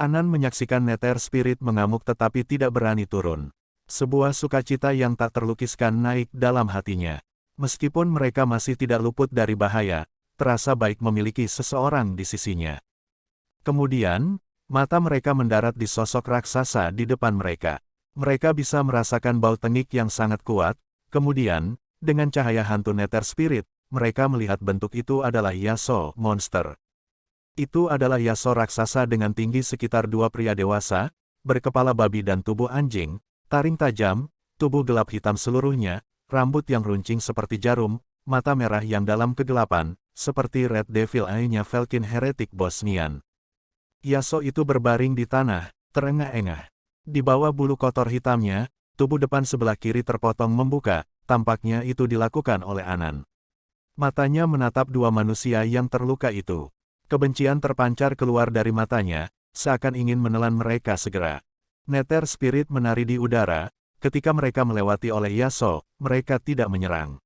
Anan menyaksikan Nether Spirit mengamuk tetapi tidak berani turun. Sebuah sukacita yang tak terlukiskan naik dalam hatinya. Meskipun mereka masih tidak luput dari bahaya, terasa baik memiliki seseorang di sisinya. Kemudian, mata mereka mendarat di sosok raksasa di depan mereka. Mereka bisa merasakan bau tengik yang sangat kuat, kemudian, dengan cahaya hantu Nether Spirit, mereka melihat bentuk itu adalah Yasuo monster. Itu adalah Yasuo raksasa dengan tinggi sekitar dua pria dewasa, berkepala babi dan tubuh anjing, taring tajam, tubuh gelap hitam seluruhnya, rambut yang runcing seperti jarum, mata merah yang dalam kegelapan, seperti Red Devil Eye-nya Falcon Heretic Bosnian. Yasuo itu berbaring di tanah, terengah-engah. Di bawah bulu kotor hitamnya, tubuh depan sebelah kiri terpotong membuka, tampaknya itu dilakukan oleh Anan. Matanya menatap dua manusia yang terluka itu. Kebencian terpancar keluar dari matanya, seakan ingin menelan mereka segera. Nether Spirit menari di udara, ketika mereka melewati oleh Yasuo, mereka tidak menyerang.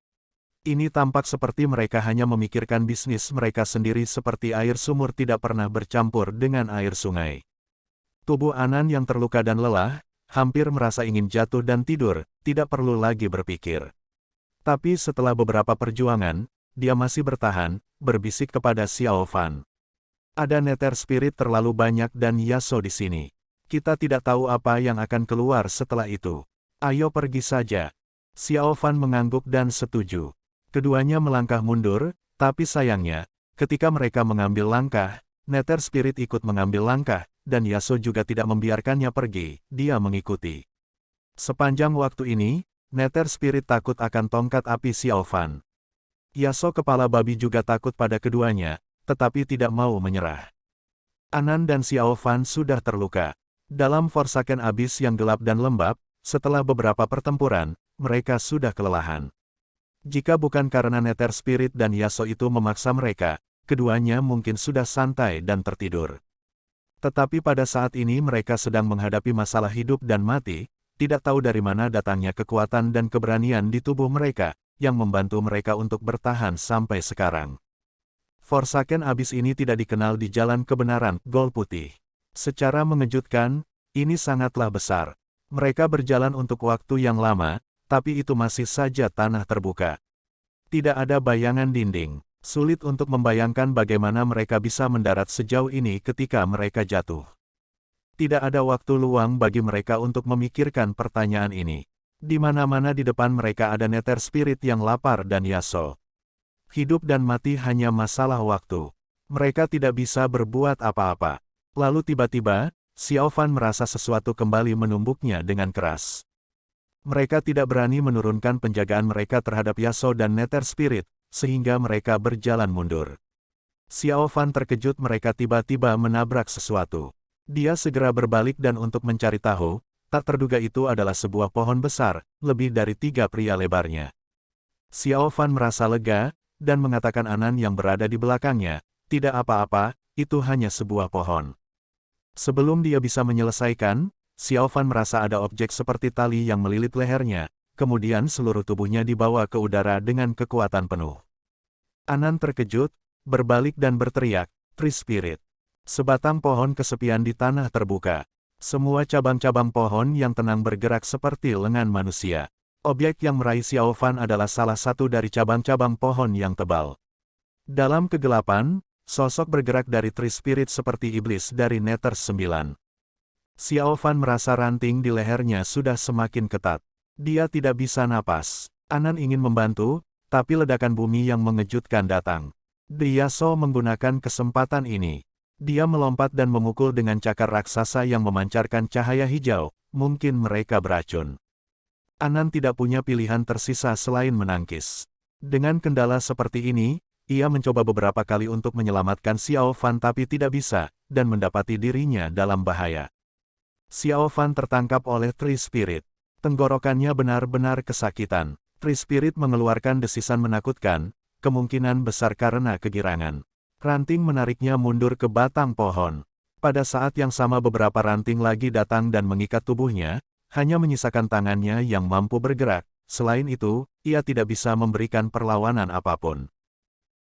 Ini tampak seperti mereka hanya memikirkan bisnis mereka sendiri seperti air sumur tidak pernah bercampur dengan air sungai. Tubuh Anan yang terluka dan lelah, hampir merasa ingin jatuh dan tidur, tidak perlu lagi berpikir. Tapi setelah beberapa perjuangan, dia masih bertahan, berbisik kepada Xiao Fan. Ada Nether Spirit terlalu banyak dan Yasuo di sini. Kita tidak tahu apa yang akan keluar setelah itu. Ayo pergi saja. Xiao Fan mengangguk dan setuju. Keduanya melangkah mundur, tapi sayangnya, ketika mereka mengambil langkah, Nether Spirit ikut mengambil langkah, dan Yasuo juga tidak membiarkannya pergi, dia mengikuti. Sepanjang waktu ini, Nether Spirit takut akan tongkat api Xiao Fan. Yasuo kepala babi juga takut pada keduanya, tetapi tidak mau menyerah. Anan dan Xiao Fan sudah terluka. Dalam Forsaken Abyss yang gelap dan lembab, setelah beberapa pertempuran, mereka sudah kelelahan. Jika bukan karena Nether Spirit dan Yasuo itu memaksa mereka, keduanya mungkin sudah santai dan tertidur. Tetapi pada saat ini mereka sedang menghadapi masalah hidup dan mati, tidak tahu dari mana datangnya kekuatan dan keberanian di tubuh mereka, yang membantu mereka untuk bertahan sampai sekarang. Forsaken Abyss ini tidak dikenal di jalan kebenaran, Gol Putih. Secara mengejutkan, ini sangatlah besar. Mereka berjalan untuk waktu yang lama, tapi itu masih saja tanah terbuka. Tidak ada bayangan dinding. Sulit untuk membayangkan bagaimana mereka bisa mendarat sejauh ini ketika mereka jatuh. Tidak ada waktu luang bagi mereka untuk memikirkan pertanyaan ini. Di mana-mana di depan mereka ada Nether Spirit yang lapar dan Yasuo. Hidup dan mati hanya masalah waktu. Mereka tidak bisa berbuat apa-apa. Lalu tiba-tiba, Xiao Fan merasa sesuatu kembali menumbuknya dengan keras. Mereka tidak berani menurunkan penjagaan mereka terhadap Yasuo dan Nether Spirit, sehingga mereka berjalan mundur. Xiao Fan terkejut mereka tiba-tiba menabrak sesuatu. Dia segera berbalik dan untuk mencari tahu, tak terduga itu adalah sebuah pohon besar, lebih dari 3 pria lebarnya. Xiao Fan merasa lega, dan mengatakan Anan yang berada di belakangnya, tidak apa-apa, itu hanya sebuah pohon. Sebelum dia bisa menyelesaikan, Xiao Fan merasa ada objek seperti tali yang melilit lehernya, kemudian seluruh tubuhnya dibawa ke udara dengan kekuatan penuh. Anan terkejut, berbalik dan berteriak, Tree Spirit. Sebatang pohon kesepian di tanah terbuka. Semua cabang-cabang pohon yang tenang bergerak seperti lengan manusia. Objek yang meraih Xiao Fan adalah salah satu dari cabang-cabang pohon yang tebal. Dalam kegelapan, sosok bergerak dari Tree Spirit seperti iblis dari Nether 9. Xiao Fan merasa ranting di lehernya sudah semakin ketat. Dia tidak bisa napas. Anan ingin membantu, tapi ledakan bumi yang mengejutkan datang. Yasuo menggunakan kesempatan ini. Dia melompat dan memukul dengan cakar raksasa yang memancarkan cahaya hijau, mungkin mereka beracun. Anan tidak punya pilihan tersisa selain menangkis. Dengan kendala seperti ini, ia mencoba beberapa kali untuk menyelamatkan Xiao Fan tapi tidak bisa, dan mendapati dirinya dalam bahaya. Xiao Fan tertangkap oleh Tree Spirit. Tenggorokannya benar-benar kesakitan. Tree Spirit mengeluarkan desisan menakutkan, kemungkinan besar karena kegirangan. Ranting menariknya mundur ke batang pohon. Pada saat yang sama beberapa ranting lagi datang dan mengikat tubuhnya, hanya menyisakan tangannya yang mampu bergerak. Selain itu, ia tidak bisa memberikan perlawanan apapun.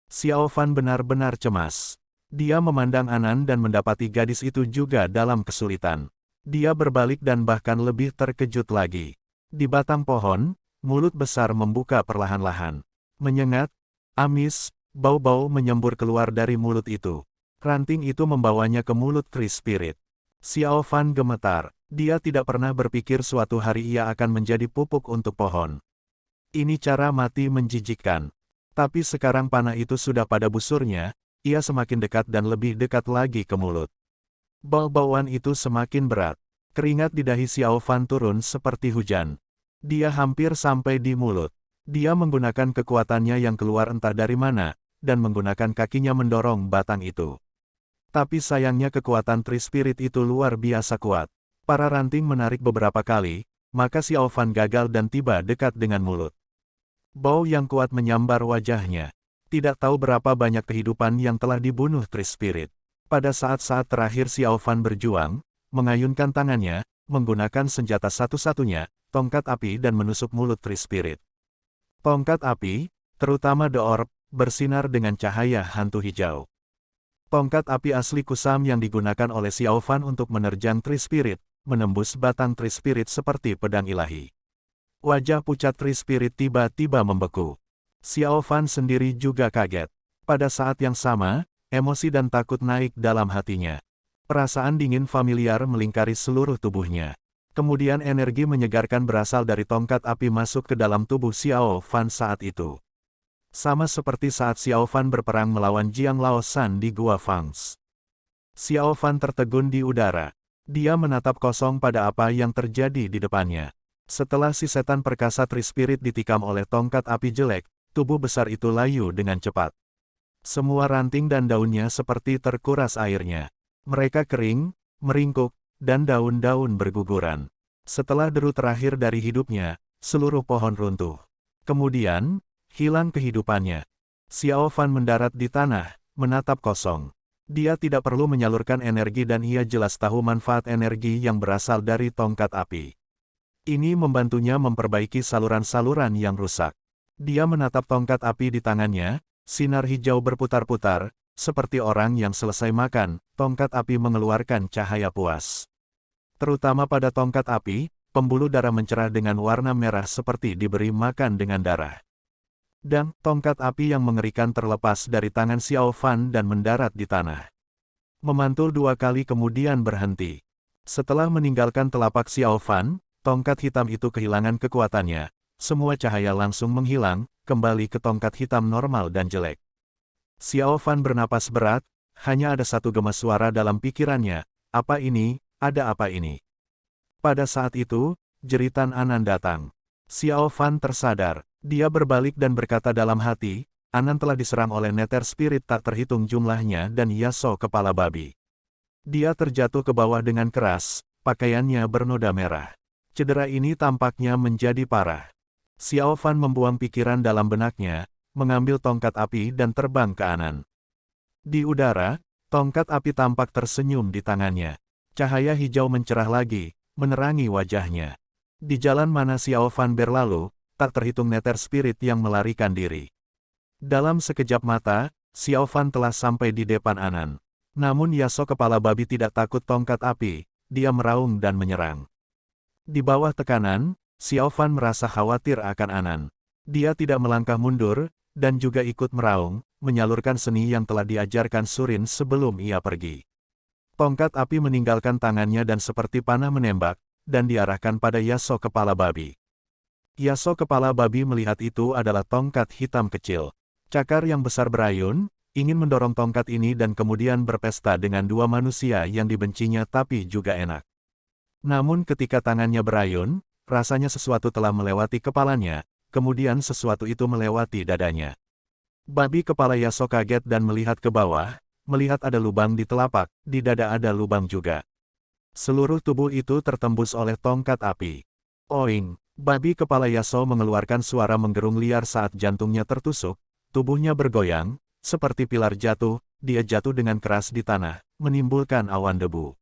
Xiao Fan benar-benar cemas. Dia memandang Anan dan mendapati gadis itu juga dalam kesulitan. Dia berbalik dan bahkan lebih terkejut lagi. Di batang pohon, mulut besar membuka perlahan-lahan. Menyengat, amis, bau-bau menyembur keluar dari mulut itu. Ranting itu membawanya ke mulut Tree Spirit. Xiao Fan gemetar. Dia tidak pernah berpikir suatu hari ia akan menjadi pupuk untuk pohon. Ini cara mati menjijikkan. Tapi sekarang panah itu sudah pada busurnya, ia semakin dekat dan lebih dekat lagi ke mulut. Bau-bauan itu semakin berat. Keringat di dahi Xiao Fan turun seperti hujan. Dia hampir sampai di mulut. Dia menggunakan kekuatannya yang keluar entah dari mana, dan menggunakan kakinya mendorong batang itu. Tapi sayangnya kekuatan Tree Spirit itu luar biasa kuat. Para ranting menarik beberapa kali, maka Xiao Fan gagal dan tiba dekat dengan mulut. Bau yang kuat menyambar wajahnya. Tidak tahu berapa banyak kehidupan yang telah dibunuh Tree Spirit. Pada saat-saat terakhir Xiao Fan berjuang, mengayunkan tangannya, menggunakan senjata satu-satunya, tongkat api dan menusuk mulut Tree Spirit. Tongkat api, terutama The Orb, bersinar dengan cahaya hantu hijau. Tongkat api asli kusam yang digunakan oleh Xiao Fan untuk menerjang Tree Spirit, menembus batang Tree Spirit seperti pedang ilahi. Wajah pucat Tree Spirit tiba-tiba membeku. Xiao Fan sendiri juga kaget. Pada saat yang sama, emosi dan takut naik dalam hatinya. Perasaan dingin familiar melingkari seluruh tubuhnya. Kemudian energi menyegarkan berasal dari tongkat api masuk ke dalam tubuh Xiao Fan saat itu. Sama seperti saat Xiao Fan berperang melawan Jiang Lao San di Gua Fangs. Xiao Fan tertegun di udara. Dia menatap kosong pada apa yang terjadi di depannya. Setelah si setan perkasa Tree Spirit ditikam oleh tongkat api jelek, tubuh besar itu layu dengan cepat. Semua ranting dan daunnya seperti terkuras airnya. Mereka kering, meringkuk, dan daun-daun berguguran. Setelah deru terakhir dari hidupnya, seluruh pohon runtuh. Kemudian, hilang kehidupannya. Xiao Fan mendarat di tanah, menatap kosong. Dia tidak perlu menyalurkan energi dan ia jelas tahu manfaat energi yang berasal dari tongkat api. Ini membantunya memperbaiki saluran-saluran yang rusak. Dia menatap tongkat api di tangannya, sinar hijau berputar-putar, seperti orang yang selesai makan, tongkat api mengeluarkan cahaya puas. Terutama pada tongkat api, pembuluh darah mencerah dengan warna merah seperti diberi makan dengan darah. Dan, tongkat api yang mengerikan terlepas dari tangan Xiao Fan dan mendarat di tanah. Memantul 2 kali kemudian berhenti. Setelah meninggalkan telapak Xiao Fan, tongkat hitam itu kehilangan kekuatannya. Semua cahaya langsung menghilang, kembali ke tongkat hitam normal dan jelek. Xiao Fan bernapas berat, hanya ada satu gema suara dalam pikirannya. Apa ini? Ada apa ini? Pada saat itu, jeritan Anan datang. Xiao Fan tersadar. Dia berbalik dan berkata dalam hati, Anan telah diserang oleh Nether Spirit tak terhitung jumlahnya dan Yasuo kepala babi. Dia terjatuh ke bawah dengan keras, pakaiannya bernoda merah. Cedera ini tampaknya menjadi parah. Xiao Fan membuang pikiran dalam benaknya, mengambil tongkat api dan terbang ke Anan. Di udara, tongkat api tampak tersenyum di tangannya. Cahaya hijau mencerah lagi, menerangi wajahnya. Di jalan mana Xiao Fan berlalu, tak terhitung Nether Spirit yang melarikan diri. Dalam sekejap mata, Xiao Fan telah sampai di depan Anan. Namun Yasuo kepala babi tidak takut tongkat api, dia meraung dan menyerang. Di bawah tekanan, Xiao Fan merasa khawatir akan Anan. Dia tidak melangkah mundur, dan juga ikut meraung, menyalurkan seni yang telah diajarkan Surin sebelum ia pergi. Tongkat api meninggalkan tangannya dan seperti panah menembak, dan diarahkan pada Yasuo kepala babi. Yasuo kepala babi melihat itu adalah tongkat hitam kecil. Cakar yang besar berayun, ingin mendorong tongkat ini dan kemudian berpesta dengan 2 manusia yang dibencinya tapi juga enak. Namun ketika tangannya berayun, rasanya sesuatu telah melewati kepalanya, kemudian sesuatu itu melewati dadanya. Babi kepala Yasuo kaget dan melihat ke bawah, melihat ada lubang di telapak, di dada ada lubang juga. Seluruh tubuh itu tertembus oleh tongkat api. Oing! Babi kepala Yasuo mengeluarkan suara menggerung liar saat jantungnya tertusuk, tubuhnya bergoyang, seperti pilar jatuh, dia jatuh dengan keras di tanah, menimbulkan awan debu.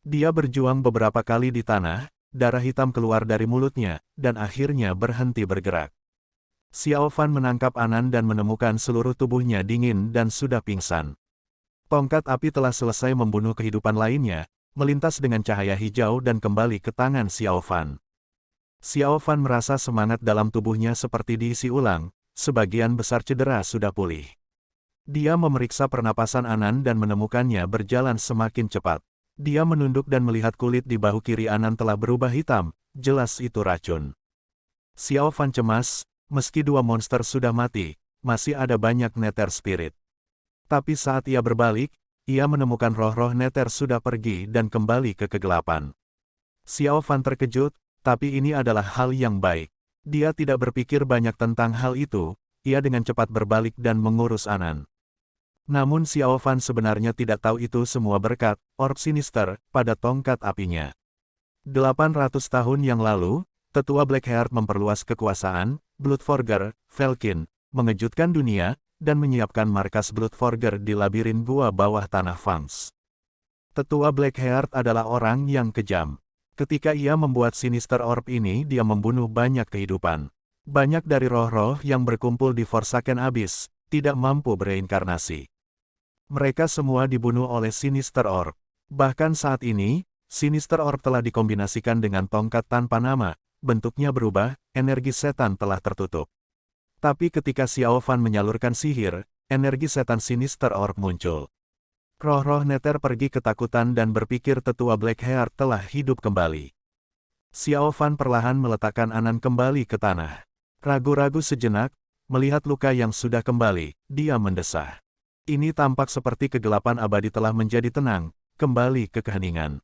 Dia berjuang beberapa kali di tanah, darah hitam keluar dari mulutnya, dan akhirnya berhenti bergerak. Xiao Fan menangkap Anan dan menemukan seluruh tubuhnya dingin dan sudah pingsan. Tongkat api telah selesai membunuh kehidupan lainnya, melintas dengan cahaya hijau dan kembali ke tangan Xiao Fan. Xiao Fan merasa semangat dalam tubuhnya seperti diisi ulang, sebagian besar cedera sudah pulih. Dia memeriksa pernapasan Anan dan menemukannya berjalan semakin cepat. Dia menunduk dan melihat kulit di bahu kiri Anan telah berubah hitam, jelas itu racun. Xiao Fan cemas, meski 2 monster sudah mati, masih ada banyak Nether Spirit. Tapi saat ia berbalik, ia menemukan roh-roh Nether sudah pergi dan kembali ke kegelapan. Xiao Fan terkejut, tapi ini adalah hal yang baik. Dia tidak berpikir banyak tentang hal itu, ia dengan cepat berbalik dan mengurus Anan. Namun Xiao Fan sebenarnya tidak tahu itu semua berkat orb sinister pada tongkat apinya. 800 tahun yang lalu, tetua Blackheart memperluas kekuasaan, Bloodforger, Felkin, mengejutkan dunia, dan menyiapkan markas Bloodforger di labirin gua bawah tanah Fangs. Tetua Blackheart adalah orang yang kejam. Ketika ia membuat Sinister Orb ini dia membunuh banyak kehidupan. Banyak dari roh-roh yang berkumpul di Forsaken Abyss, tidak mampu bereinkarnasi. Mereka semua dibunuh oleh Sinister Orb. Bahkan saat ini, Sinister Orb telah dikombinasikan dengan tongkat tanpa nama, bentuknya berubah, energi setan telah tertutup. Tapi ketika Xiao Fan menyalurkan sihir, energi setan Sinister Orb muncul. Roh-roh Nether pergi ketakutan dan berpikir tetua Blackheart telah hidup kembali. Xiao Fan perlahan meletakkan Anan kembali ke tanah. Ragu-ragu sejenak, melihat luka yang sudah kembali, dia mendesah. Ini tampak seperti kegelapan abadi telah menjadi tenang, kembali ke keheningan.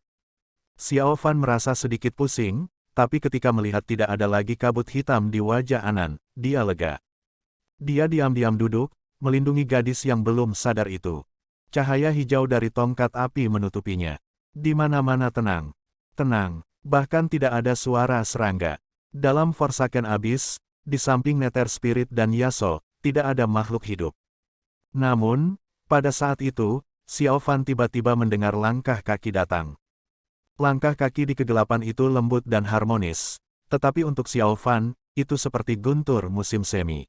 Xiao Fan merasa sedikit pusing, tapi ketika melihat tidak ada lagi kabut hitam di wajah Anan, dia lega. Dia diam-diam duduk, melindungi gadis yang belum sadar itu. Cahaya hijau dari tongkat api menutupinya. Di mana-mana tenang. Tenang, bahkan tidak ada suara serangga. Dalam Forsaken Abyss, Di samping Nether Spirit dan Yasuo, tidak ada makhluk hidup. Namun, pada saat itu, Xiao Fan tiba-tiba mendengar langkah kaki datang. Langkah kaki di kegelapan itu lembut dan harmonis, tetapi untuk Xiao Fan, itu seperti guntur musim semi.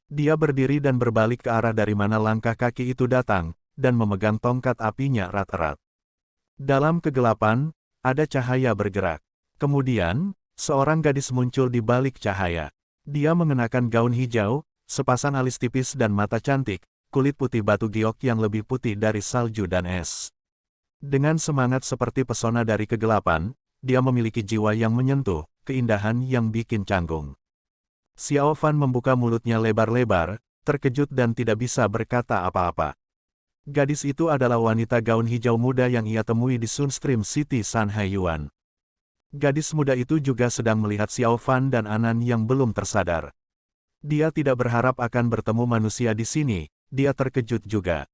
Dia berdiri dan berbalik ke arah dari mana langkah kaki itu datang, dan memegang tongkat apinya erat-erat. Dalam kegelapan, ada cahaya bergerak. Kemudian, seorang gadis muncul di balik cahaya. Dia mengenakan gaun hijau, sepasang alis tipis dan mata cantik, kulit putih batu giok yang lebih putih dari salju dan es. Dengan semangat seperti pesona dari kegelapan, dia memiliki jiwa yang menyentuh, keindahan yang bikin canggung. Xiao Fan membuka mulutnya lebar-lebar, terkejut dan tidak bisa berkata apa-apa. Gadis itu adalah wanita gaun hijau muda yang ia temui di Sunstream City Sanhaiyuan. Gadis muda itu juga sedang melihat Xiao Fan dan Anan yang belum tersadar. Dia tidak berharap akan bertemu manusia di sini, dia terkejut juga.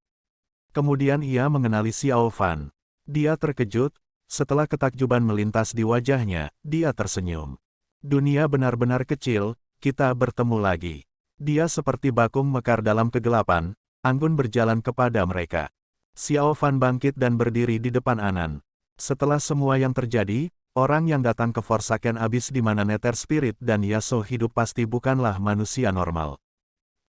Kemudian ia mengenali Xiao Fan. Dia terkejut, setelah ketakjuban melintas di wajahnya, dia tersenyum. Dunia benar-benar kecil, kita bertemu lagi. Dia seperti bakung mekar dalam kegelapan, anggun berjalan kepada mereka. Xiao Fan bangkit dan berdiri di depan Anan. Setelah semua yang terjadi, orang yang datang ke Forsaken Abyss di mana Nether Spirit dan Yasuo hidup pasti bukanlah manusia normal.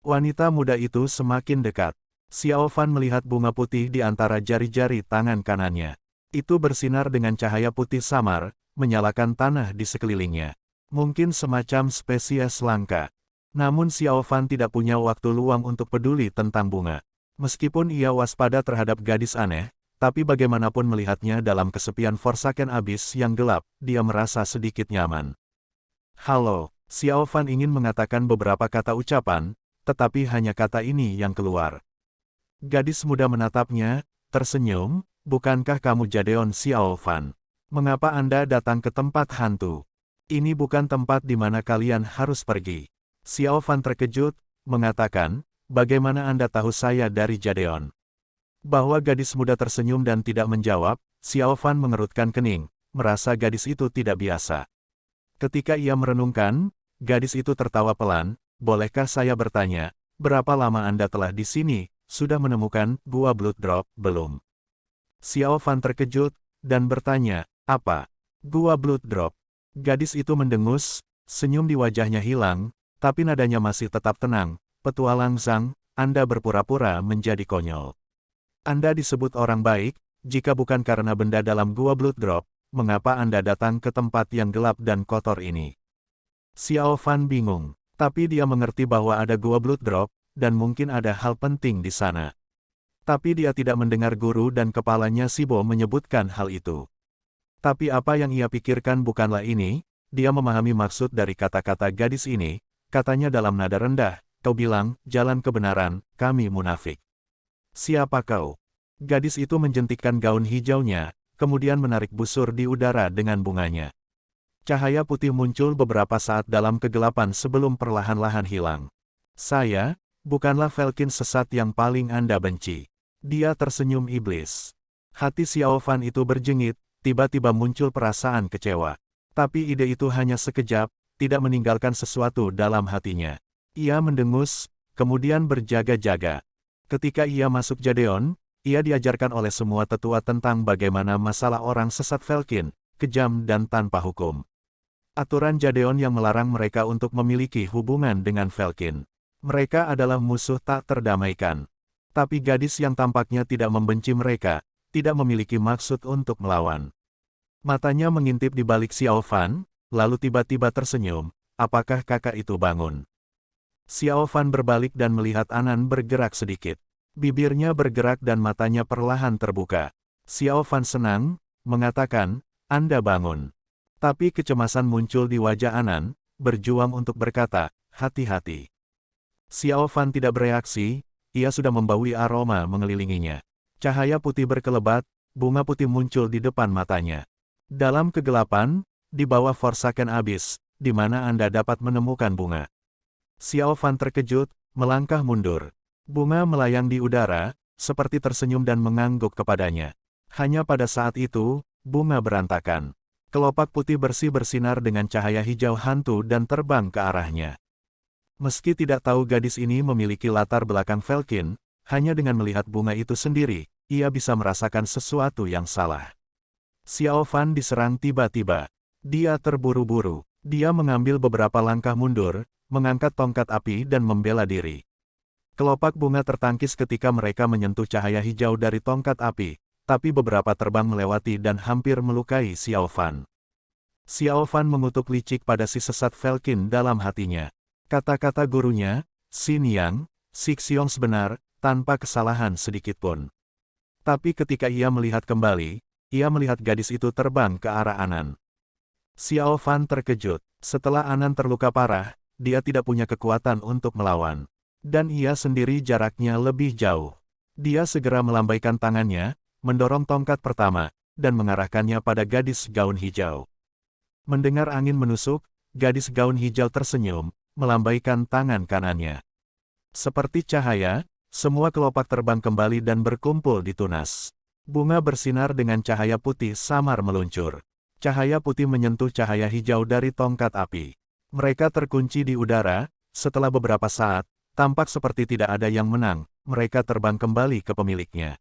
Wanita muda itu semakin dekat. Xiao Fan melihat bunga putih di antara jari-jari tangan kanannya. Itu bersinar dengan cahaya putih samar, menyalakan tanah di sekelilingnya. Mungkin semacam spesies langka. Namun Xiao Fan tidak punya waktu luang untuk peduli tentang bunga. Meskipun ia waspada terhadap gadis aneh, tapi bagaimanapun melihatnya dalam kesepian Forsaken Abyss yang gelap, dia merasa sedikit nyaman. Halo, Xiao Fan ingin mengatakan beberapa kata ucapan, tetapi hanya kata ini yang keluar. Gadis muda menatapnya, tersenyum, bukankah kamu Jadeon Xiao Fan? Mengapa Anda datang ke tempat hantu? Ini bukan tempat di mana kalian harus pergi. Xiao Fan terkejut, mengatakan, bagaimana Anda tahu saya dari Jadeon? Bahwa gadis muda tersenyum dan tidak menjawab, Xiao Fan mengerutkan kening, merasa gadis itu tidak biasa. Ketika ia merenungkan, gadis itu tertawa pelan, bolehkah saya bertanya, berapa lama Anda telah di sini, sudah menemukan gua Blood Drop, belum? Xiao Fan terkejut, dan bertanya, apa? Gua Blood Drop? Gadis itu mendengus, senyum di wajahnya hilang, tapi nadanya masih tetap tenang. Petualang Zhang, Anda berpura-pura menjadi konyol. Anda disebut orang baik, jika bukan karena benda dalam gua Blood Drop, mengapa Anda datang ke tempat yang gelap dan kotor ini? Xiao Fan bingung, tapi dia mengerti bahwa ada gua Blood Drop, dan mungkin ada hal penting di sana. Tapi dia tidak mendengar guru dan kepalanya Sibo menyebutkan hal itu. Tapi apa yang ia pikirkan bukanlah ini, dia memahami maksud dari kata-kata gadis ini, katanya dalam nada rendah, kau bilang, jalan kebenaran, kami munafik. Siapa kau? Gadis itu menjentikkan gaun hijaunya, kemudian menarik busur di udara dengan bunganya. Cahaya putih muncul beberapa saat dalam kegelapan sebelum perlahan-lahan hilang. Saya, bukanlah Falcon sesat yang paling Anda benci. Dia tersenyum iblis. Hati Xiao Fan itu berjengit, tiba-tiba muncul perasaan kecewa. Tapi ide itu hanya sekejap, tidak meninggalkan sesuatu dalam hatinya. Ia mendengus, kemudian berjaga-jaga. Ketika ia masuk Jadeon, ia diajarkan oleh semua tetua tentang bagaimana masalah orang sesat Falcon, kejam dan tanpa hukum. Aturan Jadeon yang melarang mereka untuk memiliki hubungan dengan Falcon. Mereka adalah musuh tak terdamaikan. Tapi gadis yang tampaknya tidak membenci mereka, tidak memiliki maksud untuk melawan. Matanya mengintip di balik Xiao Fan, lalu tiba-tiba tersenyum, apakah kakak itu bangun? Xiao Fan berbalik dan melihat Anan bergerak sedikit. Bibirnya bergerak dan matanya perlahan terbuka. Xiao Fan senang, mengatakan, Anda bangun. Tapi kecemasan muncul di wajah Anan, berjuang untuk berkata, hati-hati. Xiao Fan tidak bereaksi, ia sudah membaui aroma mengelilinginya. Cahaya putih berkelebat, bunga putih muncul di depan matanya. Dalam kegelapan, di bawah Forsaken Abyss, di mana Anda dapat menemukan bunga. Xiao Fan terkejut, melangkah mundur. Bunga melayang di udara, seperti tersenyum dan mengangguk kepadanya. Hanya pada saat itu, bunga berantakan. Kelopak putih bersih bersinar dengan cahaya hijau hantu dan terbang ke arahnya. Meski tidak tahu gadis ini memiliki latar belakang Felkin, hanya dengan melihat bunga itu sendiri, ia bisa merasakan sesuatu yang salah. Xiao Fan diserang tiba-tiba. Dia terburu-buru. Dia mengambil beberapa langkah mundur, mengangkat tongkat api dan membela diri. Kelopak bunga tertangkis ketika mereka menyentuh cahaya hijau dari tongkat api, tapi beberapa terbang melewati dan hampir melukai Xiao Fan. Xiao Fan mengutuk licik pada si sesat Felkin dalam hatinya. Kata-kata gurunya, Xin Yang, Sixiong sebenar, tanpa kesalahan sedikitpun. Tapi ketika ia melihat kembali, ia melihat gadis itu terbang ke arah Anan. Xiao Fan terkejut. Setelah Anan terluka parah, dia tidak punya kekuatan untuk melawan. Dan ia sendiri jaraknya lebih jauh. Dia segera melambaikan tangannya, mendorong tongkat pertama, dan mengarahkannya pada gadis gaun hijau. Mendengar angin menusuk, gadis gaun hijau tersenyum, melambaikan tangan kanannya. Seperti cahaya, semua kelopak terbang kembali dan berkumpul di tunas. Bunga bersinar dengan cahaya putih samar meluncur. Cahaya putih menyentuh cahaya hijau dari tongkat api. Mereka terkunci di udara, setelah beberapa saat, tampak seperti tidak ada yang menang, mereka terbang kembali ke pemiliknya.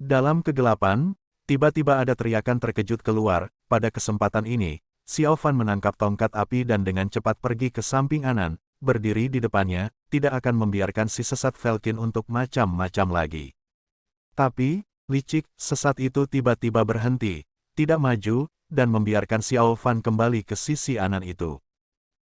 Dalam kegelapan, tiba-tiba ada teriakan terkejut keluar. Pada kesempatan ini, Xiao Fan menangkap tongkat api dan dengan cepat pergi ke samping Anan, berdiri di depannya, tidak akan membiarkan si sesat Felkin untuk macam-macam lagi. Tapi, licik, sesat itu tiba-tiba berhenti, tidak maju, dan membiarkan Xiao Fan kembali ke sisi Anan itu.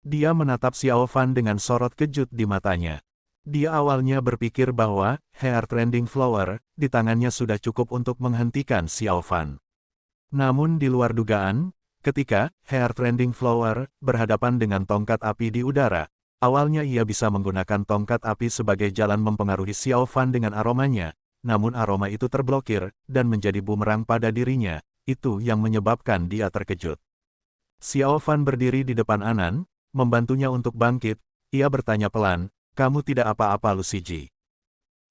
Dia menatap Xiao Fan dengan sorot kejut di matanya. Dia awalnya berpikir bahwa Hair Trending Flower di tangannya sudah cukup untuk menghentikan Xiao Fan. Namun di luar dugaan, ketika Hair Trending Flower berhadapan dengan tongkat api di udara, awalnya ia bisa menggunakan tongkat api sebagai jalan mempengaruhi Xiao Fan dengan aromanya, namun aroma itu terblokir dan menjadi bumerang pada dirinya, itu yang menyebabkan dia terkejut. Xiao Fan berdiri di depan Anan, membantunya untuk bangkit, ia bertanya pelan, "Kamu tidak apa-apa Lucy Ji?"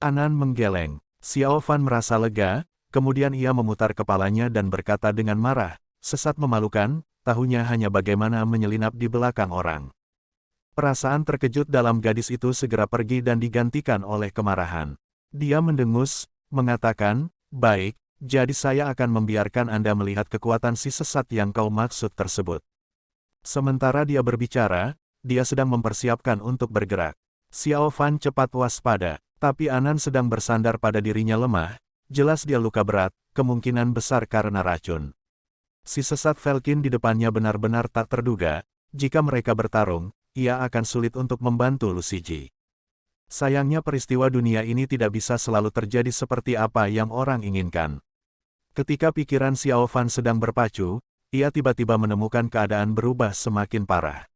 Anan menggeleng. Xiao Fan merasa lega, kemudian ia memutar kepalanya dan berkata dengan marah, "Sesat memalukan, tahunya hanya bagaimana menyelinap di belakang orang." Perasaan terkejut dalam gadis itu segera pergi dan digantikan oleh kemarahan. Dia mendengus, mengatakan, "Baik, jadi saya akan membiarkan Anda melihat kekuatan si sesat yang kau maksud tersebut." Sementara dia berbicara, dia sedang mempersiapkan untuk bergerak. Xiao Fan cepat waspada, tapi Anan sedang bersandar pada dirinya lemah, jelas dia luka berat, kemungkinan besar karena racun. Si sesat Felkin di depannya benar-benar tak terduga, jika mereka bertarung, ia akan sulit untuk membantu Lucy Ji. Sayangnya peristiwa dunia ini tidak bisa selalu terjadi seperti apa yang orang inginkan. Ketika pikiran Xiao Fan sedang berpacu, ia tiba-tiba menemukan keadaan berubah semakin parah.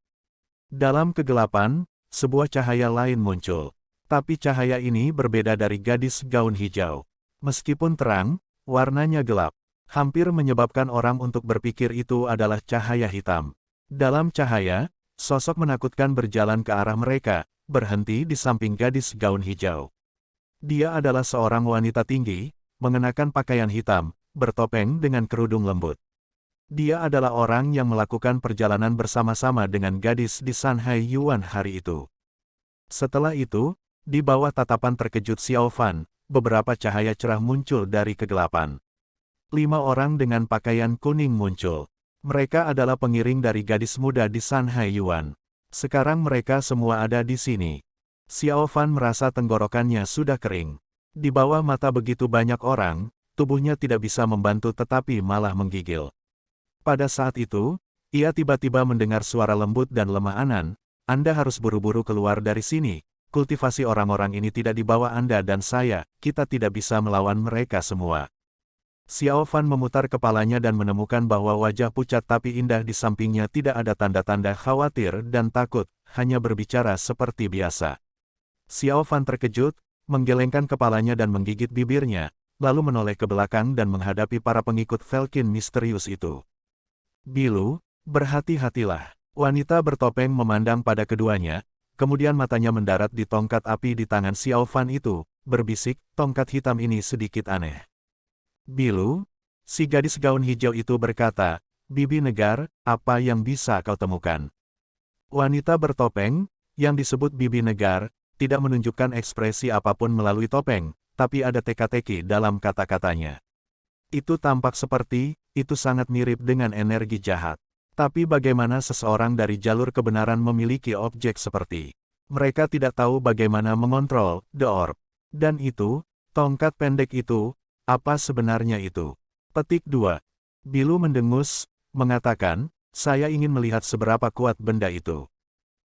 Dalam kegelapan, sebuah cahaya lain muncul. Tapi cahaya ini berbeda dari gadis gaun hijau. Meskipun terang, warnanya gelap. Hampir menyebabkan orang untuk berpikir itu adalah cahaya hitam. Dalam cahaya, sosok menakutkan berjalan ke arah mereka, berhenti di samping gadis gaun hijau. Dia adalah seorang wanita tinggi, mengenakan pakaian hitam, bertopeng dengan kerudung lembut. Dia adalah orang yang melakukan perjalanan bersama-sama dengan gadis di Sanhai Yuan hari itu. Setelah itu, di bawah tatapan terkejut Xiao Fan, beberapa cahaya cerah muncul dari kegelapan. 5 orang dengan pakaian kuning muncul. Mereka adalah pengiring dari gadis muda di Sanhai Yuan. Sekarang mereka semua ada di sini. Xiao Fan merasa tenggorokannya sudah kering. Di bawah mata begitu banyak orang, tubuhnya tidak bisa membantu tetapi malah menggigil. Pada saat itu, ia tiba-tiba mendengar suara lembut dan lemah Anan, "Anda harus buru-buru keluar dari sini. Kultivasi orang-orang ini tidak di bawah Anda dan saya, kita tidak bisa melawan mereka semua." Xiao Fan memutar kepalanya dan menemukan bahwa wajah pucat tapi indah di sampingnya tidak ada tanda-tanda khawatir dan takut, hanya berbicara seperti biasa. Xiao Fan terkejut, menggelengkan kepalanya dan menggigit bibirnya, lalu menoleh ke belakang dan menghadapi para pengikut Felkin misterius itu. "Bilu, berhati-hatilah." Wanita bertopeng memandang pada keduanya, kemudian matanya mendarat di tongkat api di tangan Xiao Fan itu, berbisik, "Tongkat hitam ini sedikit aneh." "Bilu," si gadis gaun hijau itu berkata, "Bibi Negar, apa yang bisa kau temukan?" Wanita bertopeng, Yang disebut Bibi Negar, tidak menunjukkan ekspresi apapun melalui topeng, tapi ada teka-teki dalam kata-katanya. Itu tampak seperti, itu sangat mirip dengan energi jahat. Tapi bagaimana seseorang dari jalur kebenaran memiliki objek seperti? Mereka tidak tahu bagaimana mengontrol The Orb. Dan itu, tongkat pendek itu, apa sebenarnya itu? Petik 2. Bilu mendengus, mengatakan, saya ingin melihat seberapa kuat benda itu.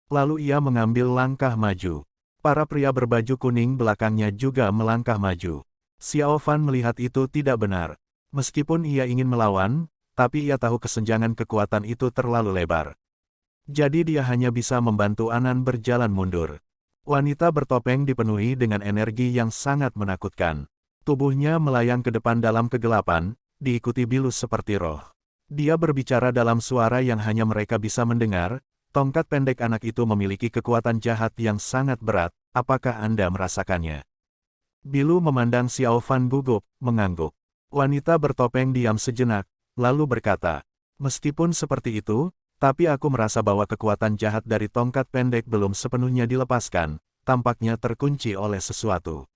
Lalu ia mengambil langkah maju. Para pria berbaju kuning belakangnya juga melangkah maju. Xiao Fan melihat itu tidak benar. Meskipun ia ingin melawan, tapi ia tahu kesenjangan kekuatan itu terlalu lebar. Jadi dia hanya bisa membantu Anan berjalan mundur. Wanita bertopeng dipenuhi dengan energi yang sangat menakutkan. Tubuhnya melayang ke depan dalam kegelapan, diikuti Bilu seperti roh. Dia berbicara dalam suara yang hanya mereka bisa mendengar, tongkat pendek anak itu memiliki kekuatan jahat yang sangat berat, apakah Anda merasakannya? Bilu memandang Xiao Fan gugup, mengangguk. Wanita bertopeng diam sejenak, lalu berkata, meskipun seperti itu, tapi aku merasa bahwa kekuatan jahat dari tongkat pendek belum sepenuhnya dilepaskan, tampaknya terkunci oleh sesuatu.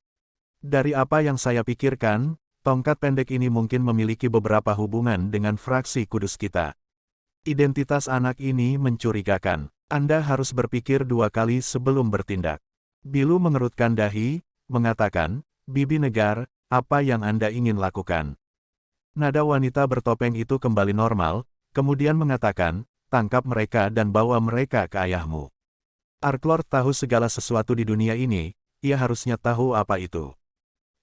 Dari apa yang saya pikirkan, tongkat pendek ini mungkin memiliki beberapa hubungan dengan fraksi kudus kita. Identitas anak ini mencurigakan. Anda harus berpikir 2 kali sebelum bertindak. Bilu mengerutkan dahi, mengatakan, Bibi Negar, apa yang Anda ingin lakukan? Nada wanita bertopeng itu kembali normal, kemudian mengatakan, tangkap mereka dan bawa mereka ke ayahmu. Arklord tahu segala sesuatu di dunia ini, ia harusnya tahu apa itu.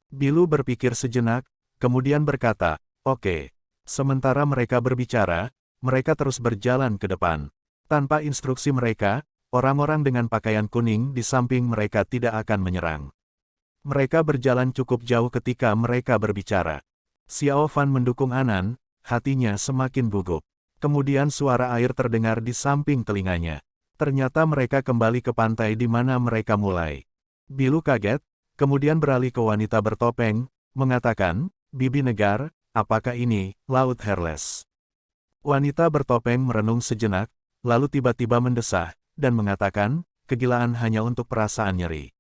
Bilu berpikir sejenak, kemudian berkata, oke. Sementara mereka berbicara, mereka terus berjalan ke depan. Tanpa instruksi mereka, orang-orang dengan pakaian kuning di samping mereka tidak akan menyerang. Mereka berjalan cukup jauh ketika mereka berbicara. Xiao Fan mendukung Anan, hatinya semakin gugup. Kemudian suara air terdengar di samping telinganya. Ternyata mereka kembali ke pantai di mana mereka mulai. Bilu kaget, kemudian beralih ke wanita bertopeng, mengatakan, Bibi Negar, apakah ini, Laut Herles? Wanita bertopeng merenung sejenak, lalu tiba-tiba mendesah, dan mengatakan, kegilaan hanya untuk perasaan nyeri.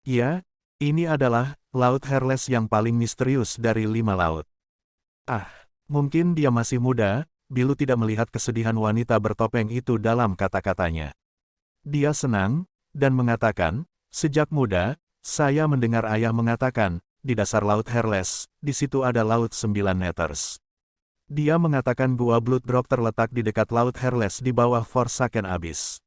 Iya, ini adalah, Laut Herles yang paling misterius dari 5 laut. Ah, mungkin dia masih muda. Bilu tidak melihat kesedihan wanita bertopeng itu dalam kata-katanya. Dia senang, dan mengatakan, sejak muda, saya mendengar ayah mengatakan, di dasar Laut Herles, di situ ada Laut 9 meters. Dia mengatakan gua Blood Rock terletak di dekat Laut Herles di bawah Forsaken Abyss.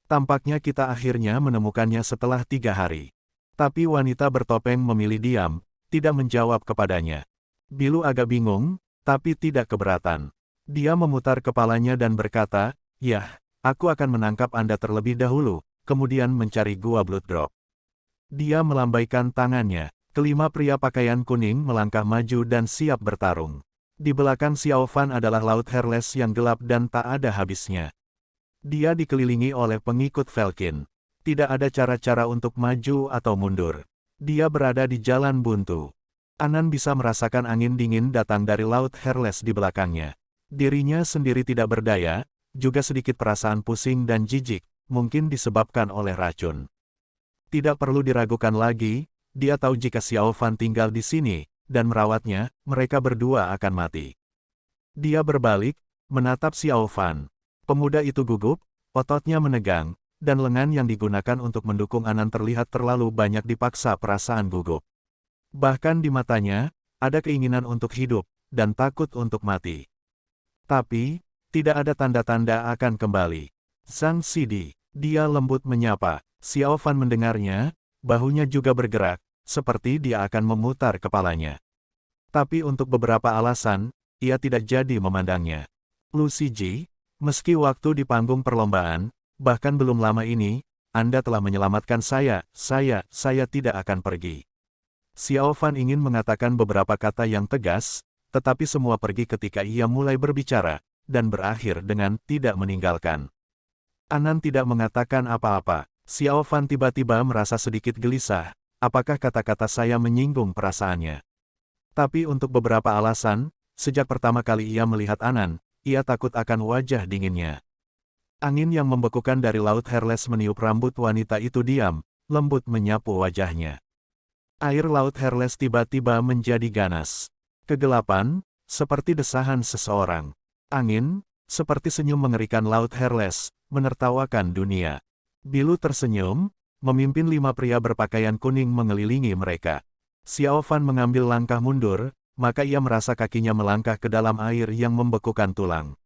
Tampaknya kita akhirnya menemukannya setelah 3 hari. Tapi wanita bertopeng memilih diam, tidak menjawab kepadanya. Bilu agak bingung, tapi tidak keberatan. Dia memutar kepalanya dan berkata, yah, aku akan menangkap Anda terlebih dahulu, kemudian mencari gua Blood Drop. Dia melambaikan tangannya. Kelima pria pakaian kuning melangkah maju dan siap bertarung. Di belakang Xiao Fan adalah Laut Herles yang gelap dan tak ada habisnya. Dia dikelilingi oleh pengikut Felkin. Tidak ada cara-cara untuk maju atau mundur. Dia berada di jalan buntu. Anan bisa merasakan angin dingin datang dari Laut Herles di belakangnya. Dirinya sendiri tidak berdaya, juga sedikit perasaan pusing dan jijik, mungkin disebabkan oleh racun. Tidak perlu diragukan lagi, dia tahu jika Xiao Fan tinggal di sini, dan merawatnya, mereka berdua akan mati. Dia berbalik, menatap Xiao Fan. Pemuda itu gugup, ototnya menegang, dan lengan yang digunakan untuk mendukung Anan terlihat terlalu banyak dipaksa perasaan gugup. Bahkan di matanya, ada keinginan untuk hidup, dan takut untuk mati. Tapi, tidak ada tanda-tanda akan kembali. Zhang Sidi, dia lembut menyapa. Xiao Fan mendengarnya, bahunya juga bergerak, seperti dia akan memutar kepalanya. Tapi untuk beberapa alasan, ia tidak jadi memandangnya. Lu Siji, meski waktu di panggung perlombaan, bahkan belum lama ini, Anda telah menyelamatkan saya tidak akan pergi. Xiao Fan ingin mengatakan beberapa kata yang tegas, tetapi semua pergi ketika ia mulai berbicara, dan berakhir dengan tidak meninggalkan. Anan tidak mengatakan apa-apa. Xiao Fan tiba-tiba merasa sedikit gelisah, apakah kata-kata saya menyinggung perasaannya. Tapi untuk beberapa alasan, sejak pertama kali ia melihat Anan, ia takut akan wajah dinginnya. Angin yang membekukan dari Laut Herles meniup rambut wanita itu diam, lembut menyapu wajahnya. Air Laut Herles tiba-tiba menjadi ganas. Kegelapan, seperti desahan seseorang. Angin, seperti senyum mengerikan Laut Herles, menertawakan dunia. Bilu tersenyum, memimpin 5 pria berpakaian kuning mengelilingi mereka. Xiao Fan mengambil langkah mundur, maka ia merasa kakinya melangkah ke dalam air yang membekukan tulang.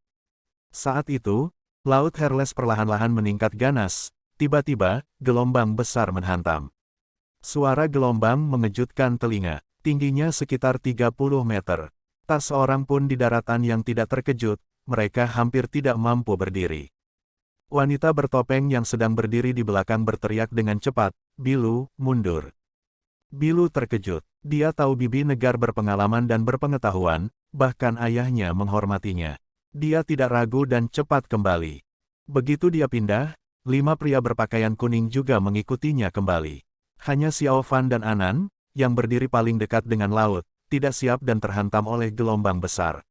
Saat itu, Laut Herles perlahan-lahan meningkat ganas, tiba-tiba, gelombang besar menghantam. Suara gelombang mengejutkan telinga, tingginya sekitar 30 meter. Tak seorang pun di daratan yang tidak terkejut, mereka hampir tidak mampu berdiri. Wanita bertopeng yang sedang berdiri di belakang berteriak dengan cepat, "Bilu, mundur." Bilu terkejut. Dia tahu bibi Negar berpengalaman dan berpengetahuan, bahkan ayahnya menghormatinya. Dia tidak ragu dan cepat kembali. Begitu dia pindah, 5 pria berpakaian kuning juga mengikutinya kembali. Hanya Xiao Fan dan Anan, yang berdiri paling dekat dengan laut, tidak siap dan terhantam oleh gelombang besar.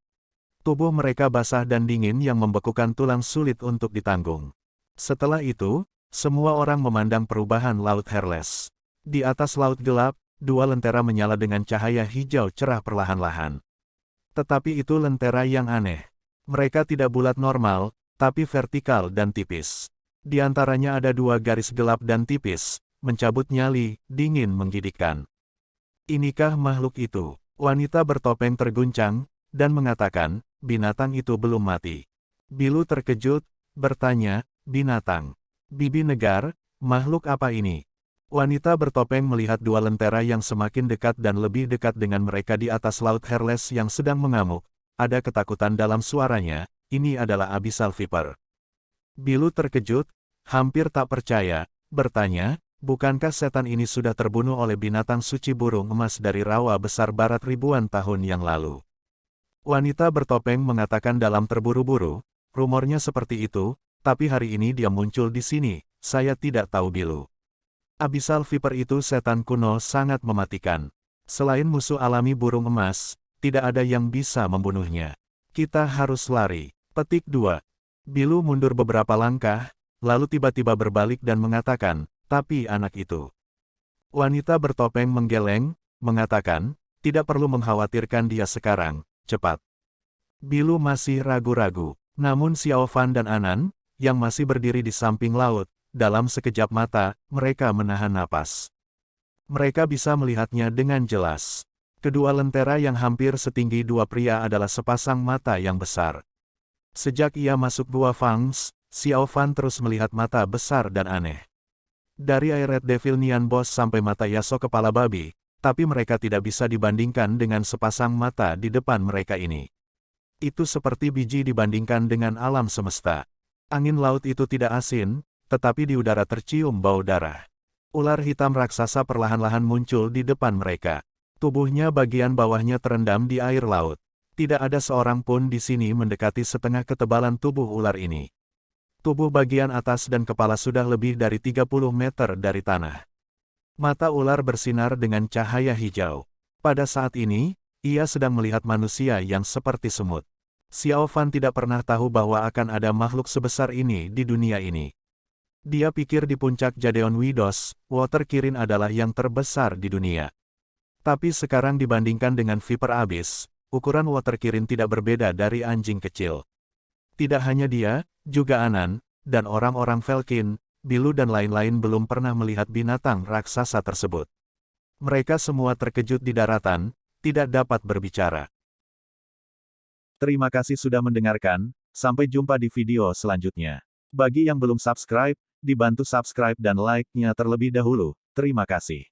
Tubuh mereka basah dan dingin yang membekukan tulang sulit untuk ditanggung. Setelah itu, semua orang memandang perubahan Laut Herles. Di atas laut gelap, 2 lentera menyala dengan cahaya hijau cerah perlahan-lahan. Tetapi itu lentera yang aneh. Mereka tidak bulat normal, tapi vertikal dan tipis. Di antaranya ada 2 garis gelap dan tipis, mencabut nyali, dingin menggigitkan. Inikah makhluk itu? Wanita bertopeng terguncang, dan mengatakan, binatang itu belum mati. Bilu terkejut, bertanya, binatang? Bibi Negar, makhluk apa ini? Wanita bertopeng melihat 2 lentera yang semakin dekat dan lebih dekat dengan mereka di atas Laut Herles yang sedang mengamuk. Ada ketakutan dalam suaranya, ini adalah Abyssal Viper. Bilu terkejut, hampir tak percaya, bertanya, bukankah setan ini sudah terbunuh oleh binatang suci burung emas dari rawa besar barat ribuan tahun yang lalu? Wanita bertopeng mengatakan dalam terburu-buru, rumornya seperti itu, tapi hari ini dia muncul di sini, saya tidak tahu Bilu. Abyssal Viper itu setan kuno sangat mematikan. Selain musuh alami burung emas, tidak ada yang bisa membunuhnya. Kita harus lari. Petik 2. Bilu mundur beberapa langkah, lalu tiba-tiba berbalik dan mengatakan, tapi anak itu. Wanita bertopeng menggeleng, mengatakan, tidak perlu mengkhawatirkan dia sekarang, cepat. Bilu masih ragu-ragu, namun Xiao Fan dan Anan, yang masih berdiri di samping laut, dalam sekejap mata, mereka menahan napas. Mereka bisa melihatnya dengan jelas. Kedua lentera yang hampir setinggi 2 pria adalah sepasang mata yang besar. Sejak ia masuk Gua Fangs, Xiao Fan terus melihat mata besar dan aneh. Dari Air Red Devil Nian Boss sampai mata Yasuo kepala babi, tapi mereka tidak bisa dibandingkan dengan sepasang mata di depan mereka ini. Itu seperti biji dibandingkan dengan alam semesta. Angin laut itu tidak asin, tetapi di udara tercium bau darah. Ular hitam raksasa perlahan-lahan muncul di depan mereka. Tubuhnya bagian bawahnya terendam di air laut. Tidak ada seorang pun di sini mendekati setengah ketebalan tubuh ular ini. Tubuh bagian atas dan kepala sudah lebih dari 30 meter dari tanah. Mata ular bersinar dengan cahaya hijau. Pada saat ini, ia sedang melihat manusia yang seperti semut. Xiao Fan tidak pernah tahu bahwa akan ada makhluk sebesar ini di dunia ini. Dia pikir di puncak Jadeon Widos, Water Kirin adalah yang terbesar di dunia. Tapi sekarang dibandingkan dengan Viper Abyss, ukuran Water Kirin tidak berbeda dari anjing kecil. Tidak hanya dia, juga Anan, dan orang-orang Velkin, Bilu dan lain-lain belum pernah melihat binatang raksasa tersebut. Mereka semua terkejut di daratan, tidak dapat berbicara. Terima kasih sudah mendengarkan, sampai jumpa di video selanjutnya. Bagi yang belum subscribe, dibantu subscribe dan like-nya terlebih dahulu. Terima kasih.